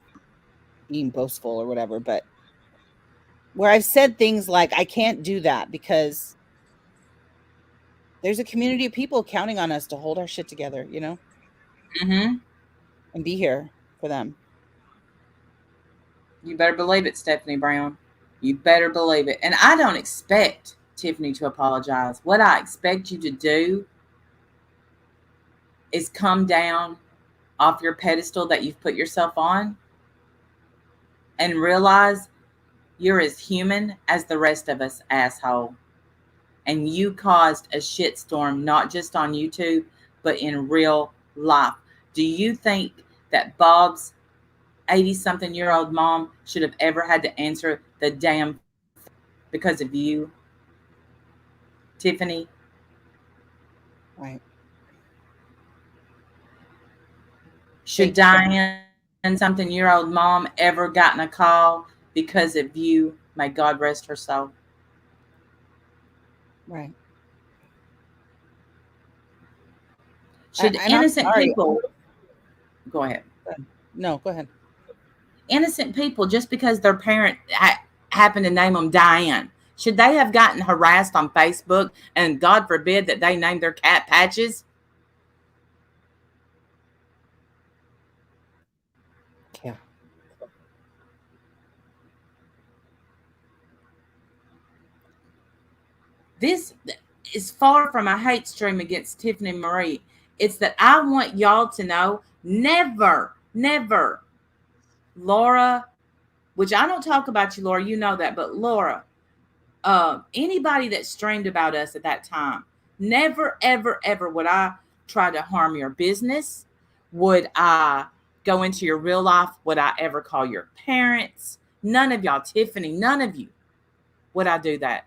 being boastful or whatever, but where I've said things like, I can't do that because there's a community of people counting on us to hold our shit together, Mm-hmm. and be here for them. You better believe it, Stephanie Brown. You better believe it. And I don't expect Tiffany to apologize. What I expect you to do is come down off your pedestal that you've put yourself on and realize you're as human as the rest of us, asshole. And you caused a shitstorm, not just on YouTube, but in real life. Do you think that Bob's 80-something-year-old mom should have ever had to answer the damn because of you, Tiffany? Right. Should Thank you so much. Diane, something-year-old mom, ever gotten a call because of you? May God rest her soul. Right. Should And I'm innocent sorry. people go ahead? No, go ahead. Innocent people, just because their parent happened to name them Diane, should they have gotten harassed on Facebook? And God forbid that they named their cat Patches. Yeah. This is far from a hate stream against Tiffany Marie. It's that I want y'all to know, never, Laura, which I don't talk about you, Laura, you know that, but Laura, anybody that streamed about us at that time, never, ever would I try to harm your business. Would I go into your real life? Would I ever call your parents? None of y'all, Tiffany, none of you would I do that.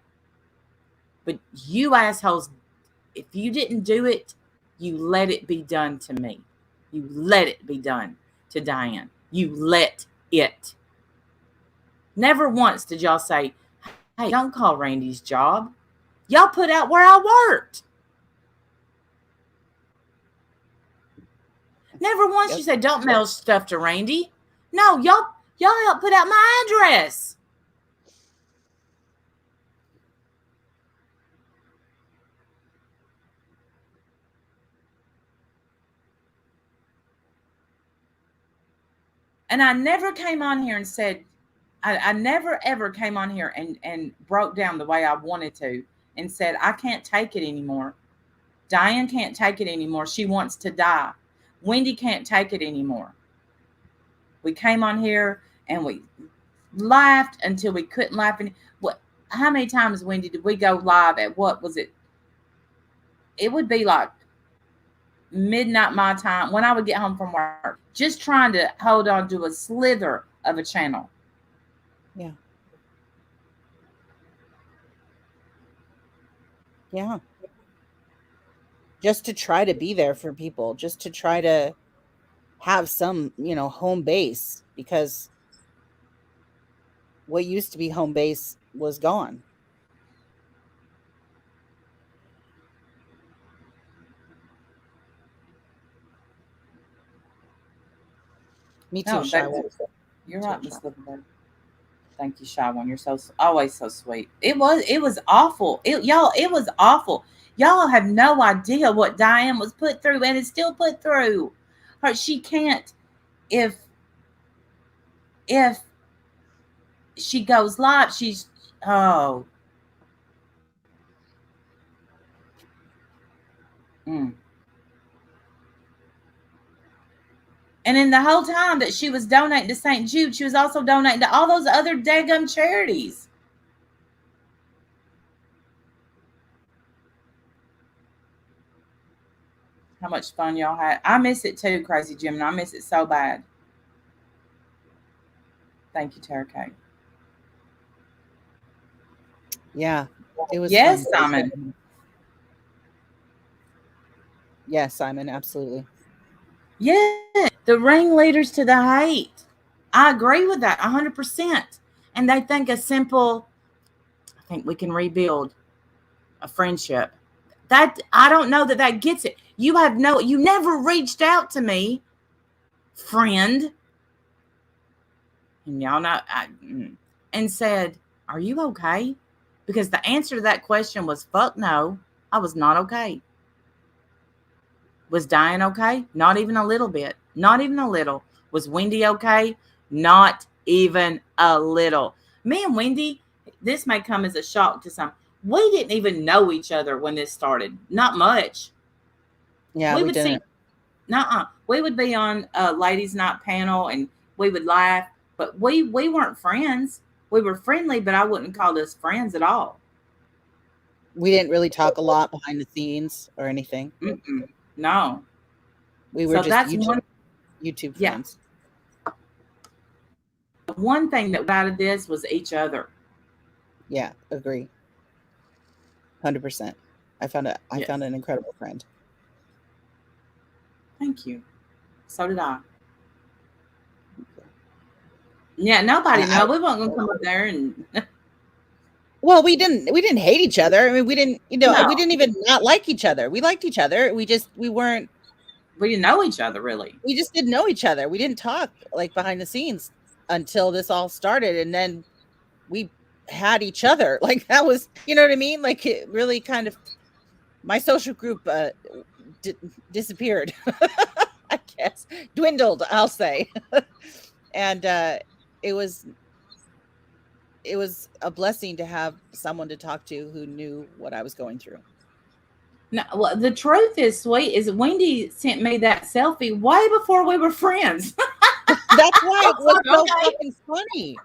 But you assholes, if you didn't do it, you let it be done to me. You let it be done to Diane. You let it. Never once did y'all say, Hey, don't call Randy's job. Y'all put out where I worked. Never once Yep. you said don't mail stuff to Randy. No, y'all help put out my address. And I never came on here and said, I never ever came on here and broke down the way I wanted to and said, I can't take it anymore. Diane can't take it anymore. She wants to die. Wendy can't take it anymore. We came on here and we laughed until we couldn't laugh any. What? How many times, Wendy, did we go live at what was it? It would be like midnight my time when I would get home from work, just trying to hold on to a slither of a channel. Yeah. Yeah. Just to try to be there for people, just to try to have some, home base, because what used to be home base was gone. Me too, No, Shy. you're Too, right, Shy. Miss Liverberg. Thank you, Shy One. You're so always so sweet. It was awful. It was awful. Y'all have no idea what Diane was put through and is still put through. She can't if she goes live, she's oh. Mm. And in the whole time that she was donating to St. Jude, she was also donating to all those other daggum charities. How much fun y'all had. I miss it too, Crazy Jim, and I miss it so bad. Thank you, Tara Kay. Yeah, it was Yes, fun. Simon. Yes, Simon, absolutely. Yeah, the ringleaders to the hate. I agree with that 100%. And they think a simple, I think we can rebuild a friendship. That I don't know that gets it. You never reached out to me, friend, and y'all know, and said, "Are you okay?" Because the answer to that question was, "Fuck no, I was not okay." Was Diane okay? Not even a little bit. Not even a little. Was Wendy okay? Not even a little. Me and Wendy, this may come as a shock to some. We didn't even know each other when this started. Not much. Yeah, We we would see, didn't. we would be on a ladies' night panel and we would laugh, but we weren't friends. We were friendly, but I wouldn't call us friends at all. We didn't really talk a lot behind the scenes or anything. Mm-mm, no. We were So just that's one. YouTube Yeah. friends. One thing that out of this was each other. Yeah, agree. 100%. I found Yes. an incredible friend. Thank you. So did I. Yeah, nobody I, know. We weren't gonna come up there and well, we didn't hate each other. I mean, we didn't, we no, didn't even not like each other. We liked each other. we didn't know each other really. We just didn't know each other. We didn't talk like behind the scenes until this all started, and then we had each other. Like that was, you know what I mean? Like it really kind of my social group disappeared. I guess dwindled, I'll say. And it was it was a blessing to have someone to talk to who knew what I was going through. No, well, the truth is, sweet, is Wendy sent me that selfie way before we were friends. That's why it was so Okay. fucking funny.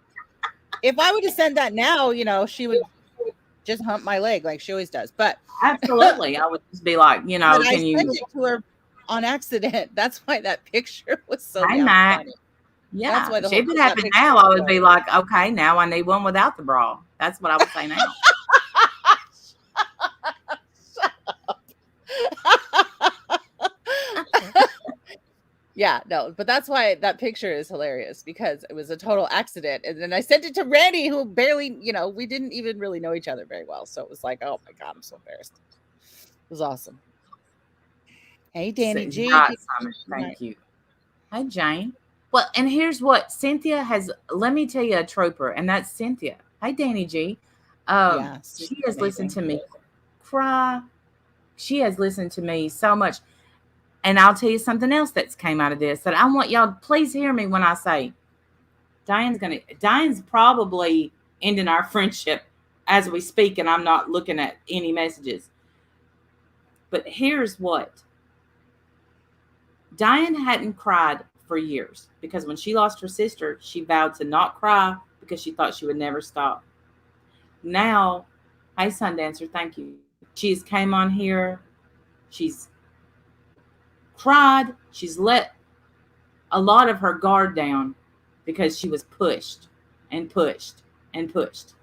If I would have sent that now, she would just hump my leg like she always does. But Absolutely. I would just be like, but I can sent you it to her on accident. That's why that picture was so hey damn Matt? funny. That's Yeah. why the If whole it that happened picture now, was I would funny. be like, okay, now I need one without the bra. That's what I would say now. Yeah, no, but that's why that picture is hilarious because it was a total accident. And then I sent it to Randy, who barely, we didn't even really know each other very well. So it was like, oh my God, I'm so embarrassed. It was awesome. Hey, Danny G. Right, Simon. Thank you. Hi, Jane. Well, and here's what Cynthia has. Let me tell you a trooper, and that's Cynthia. Hi, Danny G. Yeah, She has listened amazing. to me cry. She has listened to me so much. And I'll tell you something else that's came out of this that I want y'all to please hear me when I say Diane's probably ending our friendship as we speak, and I'm not looking at any messages. But here's what Diane hadn't cried for years because when she lost her sister, she vowed to not cry because she thought she would never stop. Now, hi Sundancer, thank you. She's came on here, she's cried, she's let a lot of her guard down because she was pushed and pushed and pushed.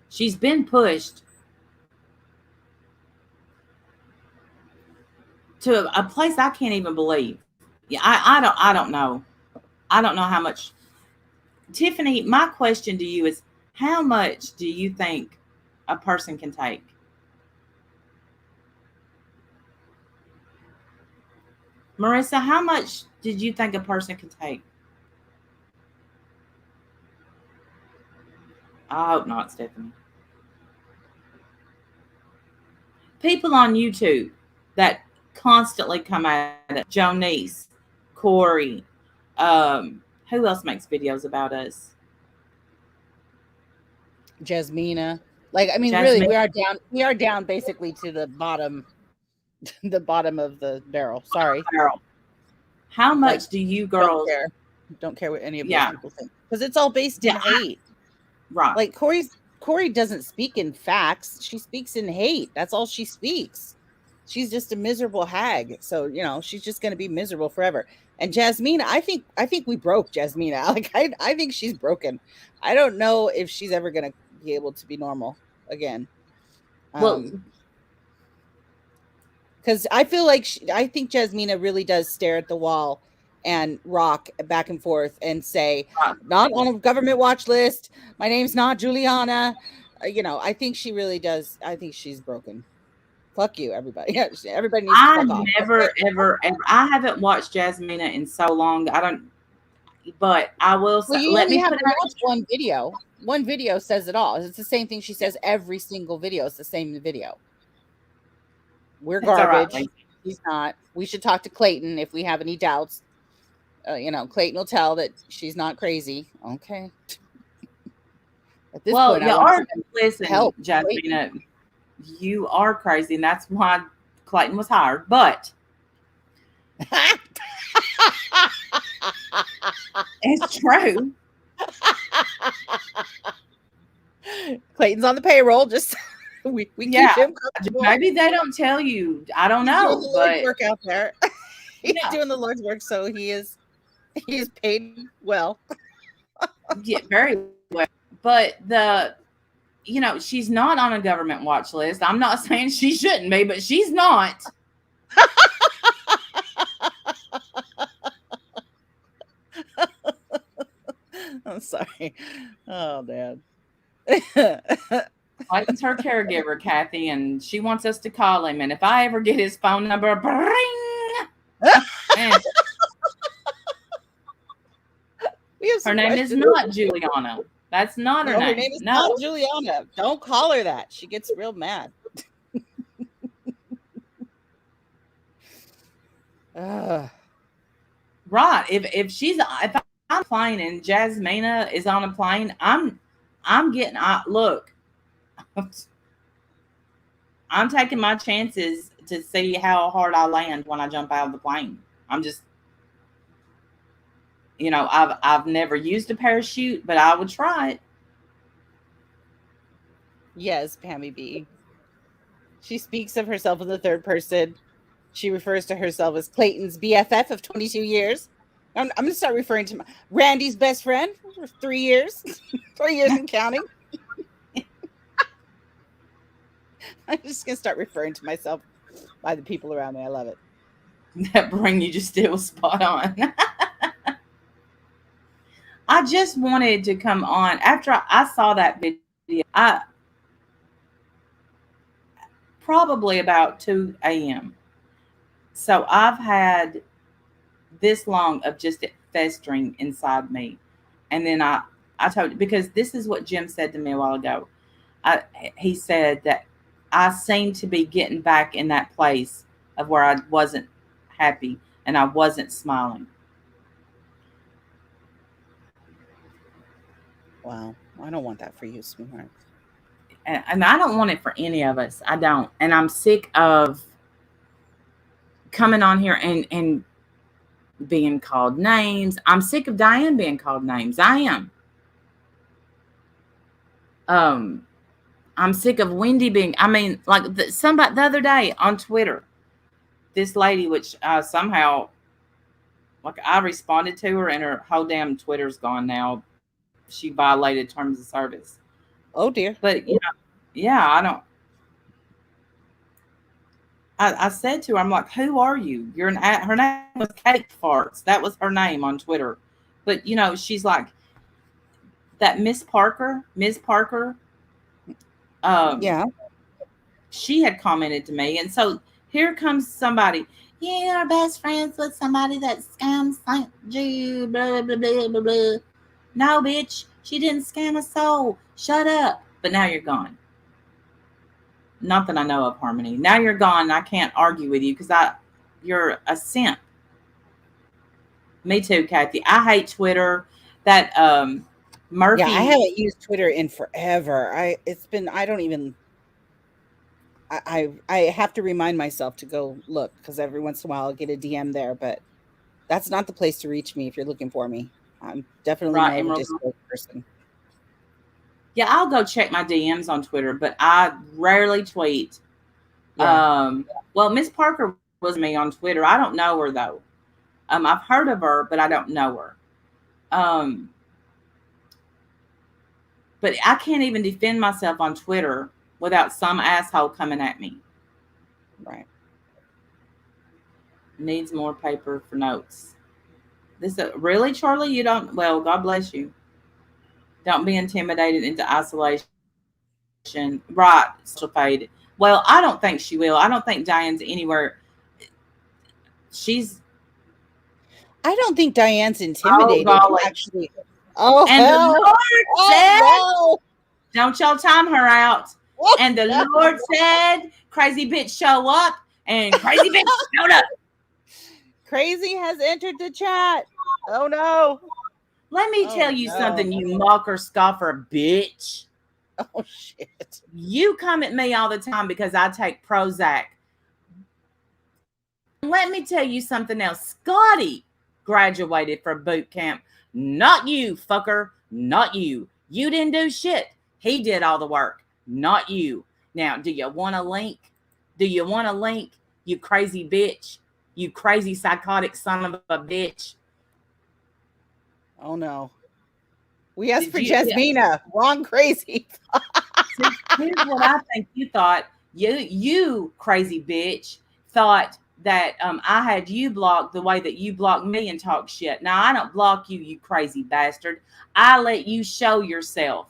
She's been pushed to a place I can't even believe. Yeah, I don't know. I don't know how much. Tiffany, my question to you is how much do you think a person can take? Marissa, how much did you think a person could take? I hope not, Stephanie. People on YouTube that constantly come at it. Jonice, Corey, who else makes videos about us? Jasmina. Like, I mean, really, Jasmine. we are down basically to the bottom, the bottom of the barrel. Sorry. Carol. How Like, much do you don't girls? care. Don't care what any of those Yeah, people think. Because it's all based in yeah, hate. right. Like Corey doesn't speak in facts. She speaks in hate. That's all she speaks. She's just a miserable hag. So, she's just gonna be miserable forever. And Jasmina, I think we broke Jasmina. Like I think she's broken. I don't know if she's ever gonna be able to be normal again. Well, Because I feel like I think Jasmina really does stare at the wall and rock back and forth and say, right. "Not on a government watch list. My name's not Juliana." I think she really does. I think she's broken. Fuck you, everybody. Yeah, everybody needs to I fuck off. never, ever, ever. I haven't watched Jasmina in so long. I don't, but I will say, Well, you let only me have put to it out. watch one video. One video says it all. It's the same thing she says every single video. It's the same video. We're It's all right, garbage. Lacey. She's not. We should talk to Clayton if we have any doubts. Clayton will tell that she's not crazy. Okay. At this Well, point, I you want are, to listen, help Clayton. Jasmina, you are crazy, and that's why Clayton was hired. But it's true. Clayton's on the payroll. Just we keep Yeah, him comfortable. maybe they don't tell you. I don't He's doing know, the Lord's but work out there. He's yeah, doing the Lord's work, so he is paid well. yeah, very well. But she's not on a government watch list. I'm not saying she shouldn't be, but she's not. I'm sorry. Oh, man. Clayton's her caregiver, Kathy, and she wants us to call him. And if I ever get his phone number, bring. And her name is not Juliana. That's not her No, name. her name is No. not Juliana. Don't call her that. She gets real mad. Right. If I'm playing and Jasmina is on a plane, I'm getting look. I'm taking my chances to see how hard I land when I jump out of the plane. I'm just I've never used a parachute, but I would try it. Yes, Pammy B. She speaks of herself in the third person. She refers to herself as Clayton's BFF of 22 years. I'm going to start referring to Randy's best friend for 3 years. 3 years and counting. I'm just going to start referring to myself by the people around me. I love it. That bring you just still spot on. I just wanted to come on after I saw that video. I probably about 2 a.m. So I've had this long of just it festering inside me. And then I told, because this is what Jim said to me a while ago. I He said that I seemed to be getting back in that place of where I wasn't happy and I wasn't smiling. Wow. I don't want that for you, sweetheart. And I don't want it for any of us. I don't. And I'm sick of coming on here and being called names. I'm sick of Diane being called names. I am. Um, I'm sick of Wendy being. I mean, like somebody the other day on Twitter, this lady, which somehow, like, I responded to her, and her whole damn Twitter's gone now. She violated terms of service. Oh dear. But yeah, I don't. I said to her, I'm like, who are you? Her name was Cake Farts. That was her name on Twitter. But she's like that Miss Parker. Um, Yeah. she had commented to me, and so here comes somebody. You are best friends with somebody that scams you. Blah blah blah blah blah. No, bitch, she didn't scam a soul. Shut up. But now you're gone. Not that I know of, Harmony. Now you're gone. I can't argue with you because you're a simp. Me too, Kathy. I hate Twitter. That Yeah, I Murphy. haven't used Twitter in forever. I don't even I have to remind myself to go look because every once in a while I'll get a DM there, but that's not the place to reach me if you're looking for me. I'm definitely Right, more of a Emerald. Discord person. Yeah, I'll go check my DMs on Twitter, but I rarely tweet. Yeah. Well, Miss Parker was me on Twitter. I don't know her though. I've heard of her, but I don't know her. Um, but I can't even defend myself on Twitter without some asshole coming at me. Right. Needs more paper for notes. Really, Charlie? You don't? Well, God bless you. Don't be intimidated into isolation. Right, she'll fade. Well, I don't think she will. I don't think Diane's anywhere. She's I don't think Diane's oh intimidated. golly. Actually. Oh And the hell. Lord said, Oh don't y'all time her out. no. And the Lord said, crazy bitch show up. And crazy bitch showed up. Crazy has entered the chat. Oh no. Let me Oh tell you no. something, you mocker, scoffer bitch. Oh shit. You come at me all the time because I take Prozac. Let me tell you something else. Scotty graduated from boot camp. Not you, fucker. Not you. You didn't do shit. He did all the work. Not you. Now, do you want a link? Do you want a link, you crazy bitch? You crazy psychotic son of a bitch. Oh no. We asked Did for you? Yeah. Jasmina. Wrong crazy. See, here's what I think you thought. You crazy bitch thought that I had you blocked the way that you blocked me and talk shit. Now I don't block you, you crazy bastard. I let you show yourself.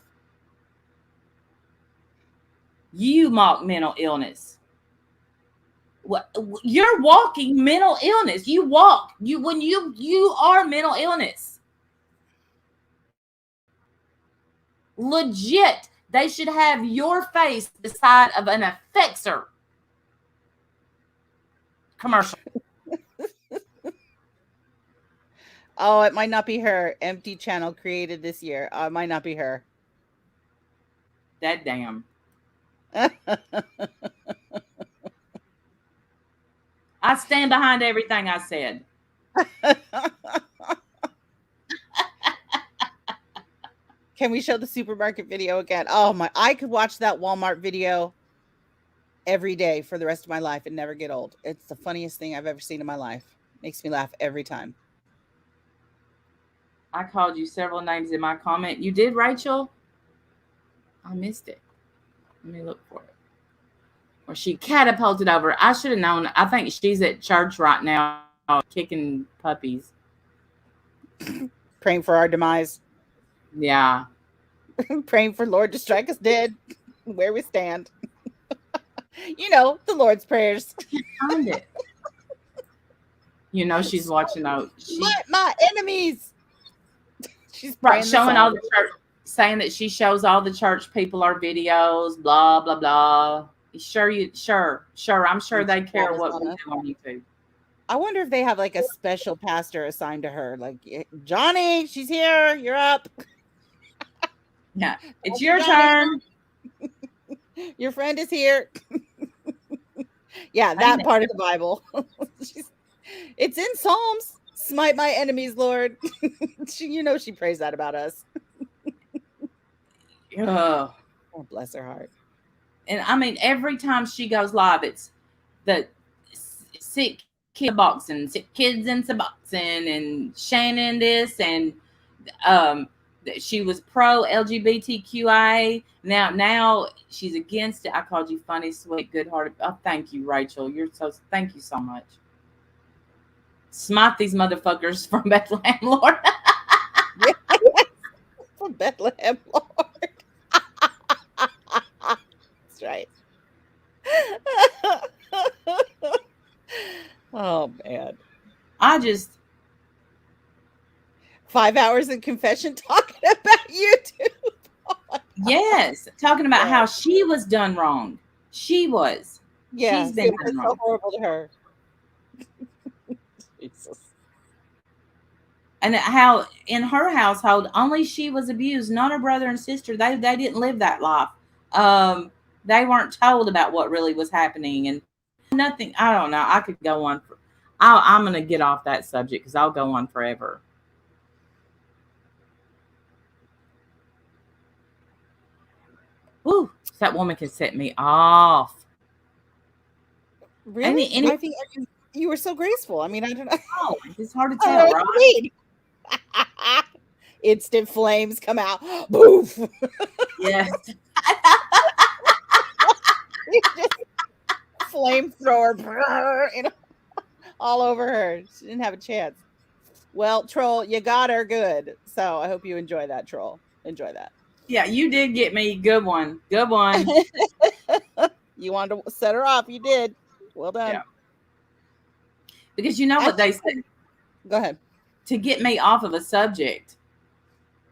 You mock mental illness. You're walking mental illness. You walk. You are mental illness. Legit. They should have your face beside of an Effexor commercial. Oh, it might not be her. Empty channel created this year. It might not be her. That damn. I stand behind everything I said. Can we show the supermarket video again? Oh my, I could watch that Walmart video every day for the rest of my life and never get old. It's the funniest thing I've ever seen in my life. Makes me laugh every time. I called you several names in my comment. You did, Rachel? I missed it. Let me look for it. or she catapulted over. I should have known. I think she's at church right now kicking puppies. Praying for our demise. Yeah. Praying for Lord to strike us dead where we stand. You know, the Lord's prayers. Find it. You know she's watching out. My enemies. She's Right, praying the showing all song. the church, saying that she shows all the church people our videos, blah blah blah. Sure. I'm sure And they she care follows what on we us. do on YouTube. I wonder if they have like a special pastor assigned to her. Like, Johnny, she's here. You're up. Yeah, it's Pastor your Johnny, turn. your friend is here. Yeah, Ain't that part of the Bible. It's in Psalms. Smite my enemies, Lord. You know she prays that about us. it? Ugh. Oh, bless her heart. And I mean, every time she goes live, it's the sick kid boxing, sick kids in boxing, and Shannon this, and she was pro LGBTQIA. Now she's against it. I called you funny, sweet, good hearted. Oh, thank you, Rachel. Thank you so much. Smite these motherfuckers from Bethlehem, Lord. From Bethlehem, Lord. That's right. Oh man. I just 5 hours in confession talking about YouTube. yes, talking about Yeah. how she was done wrong. She was. Yeah, She's been it was done so wrong. horrible to her. Jesus. And how in her household only she was abused, not her brother and sister. They didn't live that life. They weren't told about what really was happening and nothing. I don't know. I could go on. I'm gonna get off that subject because I'll go on forever. Woo, that woman can set me off. Really? Any I think you were so graceful. I mean, I don't know. oh, it's hard to I don't tell, know right? what you mean. Instant flames come out. Boof. Yes. Just flamethrower, you know, all over her. She didn't have a chance. Well, troll, you got her good. So I hope you enjoy that, troll. Enjoy that. Yeah, you did get me. Good one. Good one. You wanted to set her off. You did. Well done. Yeah. Because you know what they say, Go ahead. to get me off of a subject,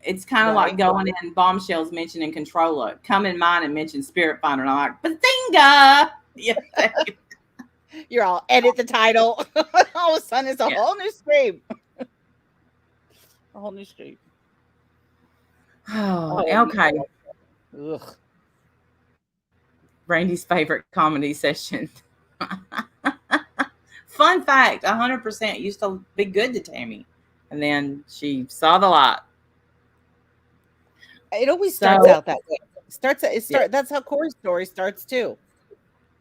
it's kind of Right. like going in bombshells mentioning controller. Come in mine and mention Spirit Finder. And I'm like, Bazinga! Yeah. You're all edit the title. All of a sudden, it's a whole new stream. A whole new stream. Oh, Oh, okay. Ugh. Randy's favorite comedy session. Fun fact, 100% used to be good to Tammy. And then she saw the light. It always starts So- out that way. That's how Corey's story starts too.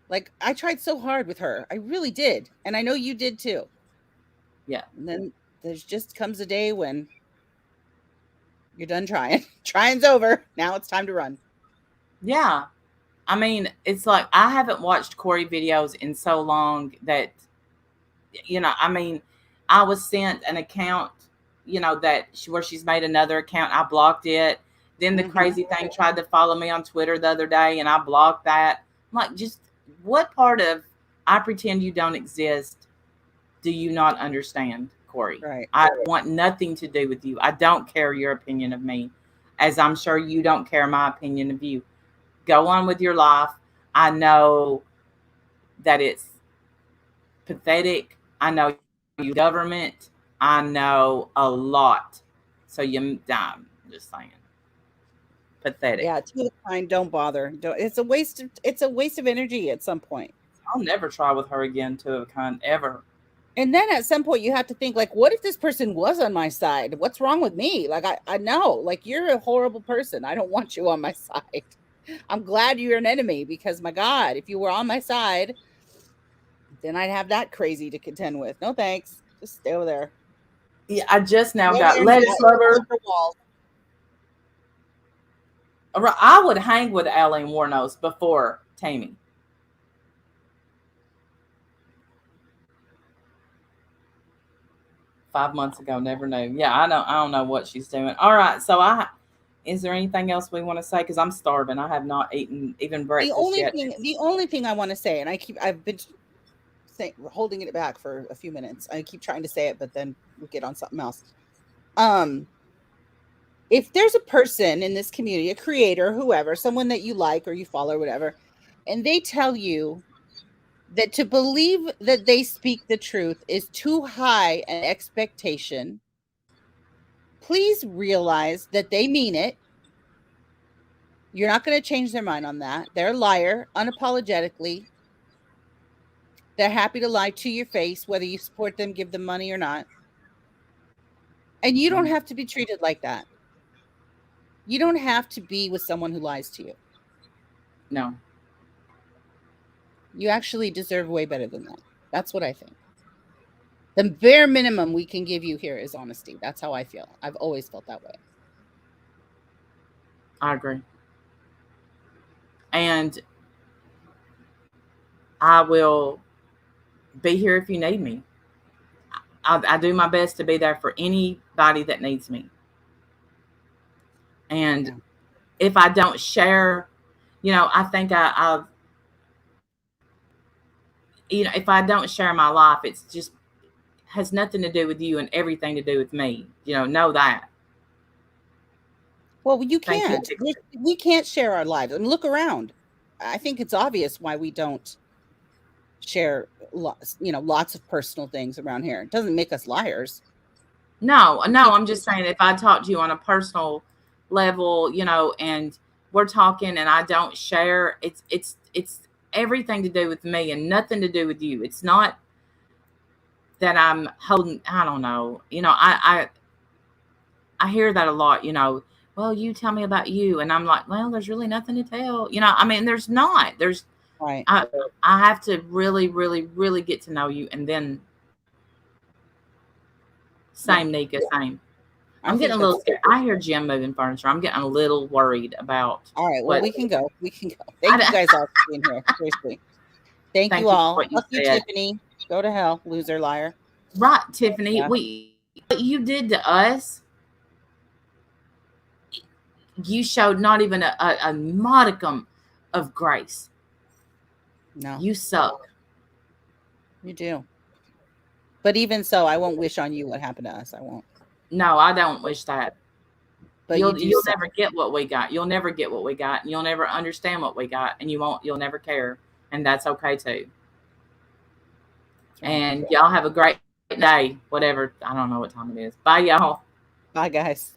Like, I tried so hard with her. I really did. And I know you did too. Yeah. And then there's just comes a day when you're done trying. Trying's over. Now it's time to run. Yeah. I mean, it's like I haven't watched Corey videos in so long that, you know, I mean, I was sent an account, you know, where she's made another account. I blocked it. Then the Mhm. crazy thing tried to follow me on Twitter the other day and I blocked that. I'm like, just what part of I pretend you don't exist do you not understand, Corey? Right. I want nothing to do with you. I don't care your opinion of me, as I'm sure you don't care my opinion of you. Go on with your life. I know that it's pathetic. I know you government. I know a lot. So I'm just saying. Pathetic. Yeah, to the kind, don't bother. It's a waste of energy at some point. I'll never try with her again to a kind ever. And then at some point you have to think, like, what if this person was on my side? What's wrong with me? Like, I know, like, you're a horrible person. I don't want you on my side. I'm glad you're an enemy because, my God, if you were on my side, then I'd have that crazy to contend with. No thanks. Just stay over there. Yeah, I just now Stay got there and lettuce watch lover. the walls. I would hang with Allie Warnos before Tammy. 5 months ago. Never knew. Yeah, I don't know what she's doing. All right. So is there anything else we want to say? Because I'm starving. I have not eaten even breakfast yet. The only thing I want to say, and I've been saying, holding it back for a few minutes. I keep trying to say it, but then we get on something else. Um, if there's a person in this community, a creator, whoever, someone that you like or you follow or whatever, and they tell you that to believe that they speak the truth is too high an expectation, please realize that they mean it. You're not going to change their mind on that. They're a liar unapologetically. They're happy to lie to your face, whether you support them, give them money or not. And you don't have to be treated like that. You don't have to be with someone who lies to you. No. You actually deserve way better than that. That's what I think. The bare minimum we can give you here is honesty. That's how I feel. I've always felt that way. I agree. And I will be here if you need me. I do my best to be there for anybody that needs me. And Yeah. if I don't share, I think if I don't share my life, it's just has nothing to do with you and everything to do with me. Know that. Well, you Thank you. can't. We can't share our lives. I mean, look around. I think it's obvious why we don't share lots of personal things around here. It doesn't make us liars. No, I'm just saying if I talk to you on a personal level, and we're talking and I don't share, it's everything to do with me and nothing to do with you. It's not that I'm holding, I don't know. I hear that a lot, well, you tell me about you. And I'm like, well, there's really nothing to tell. I mean, there's not. Right. I have to really, really, really get to know you. And then same, Nika, same. I'm getting a little scared. I hear Jim moving furniture. I'm getting a little worried about. All right. Well, we can go. Thank you guys all for being here. Seriously. Thank you all. Fuck you, Tiffany. Go to hell, loser, liar. Right, Tiffany. Yeah. What you did to us, you showed not even a modicum of grace. No. You suck. You do. But even so, I won't wish on you what happened to us. I won't. No, I don't wish that. But you'll never get what we got. You'll never get what we got. And you'll never understand what we got. And you'll never care. And that's okay too. And y'all have a great day. Whatever. I don't know what time it is. Bye, y'all. Bye, guys.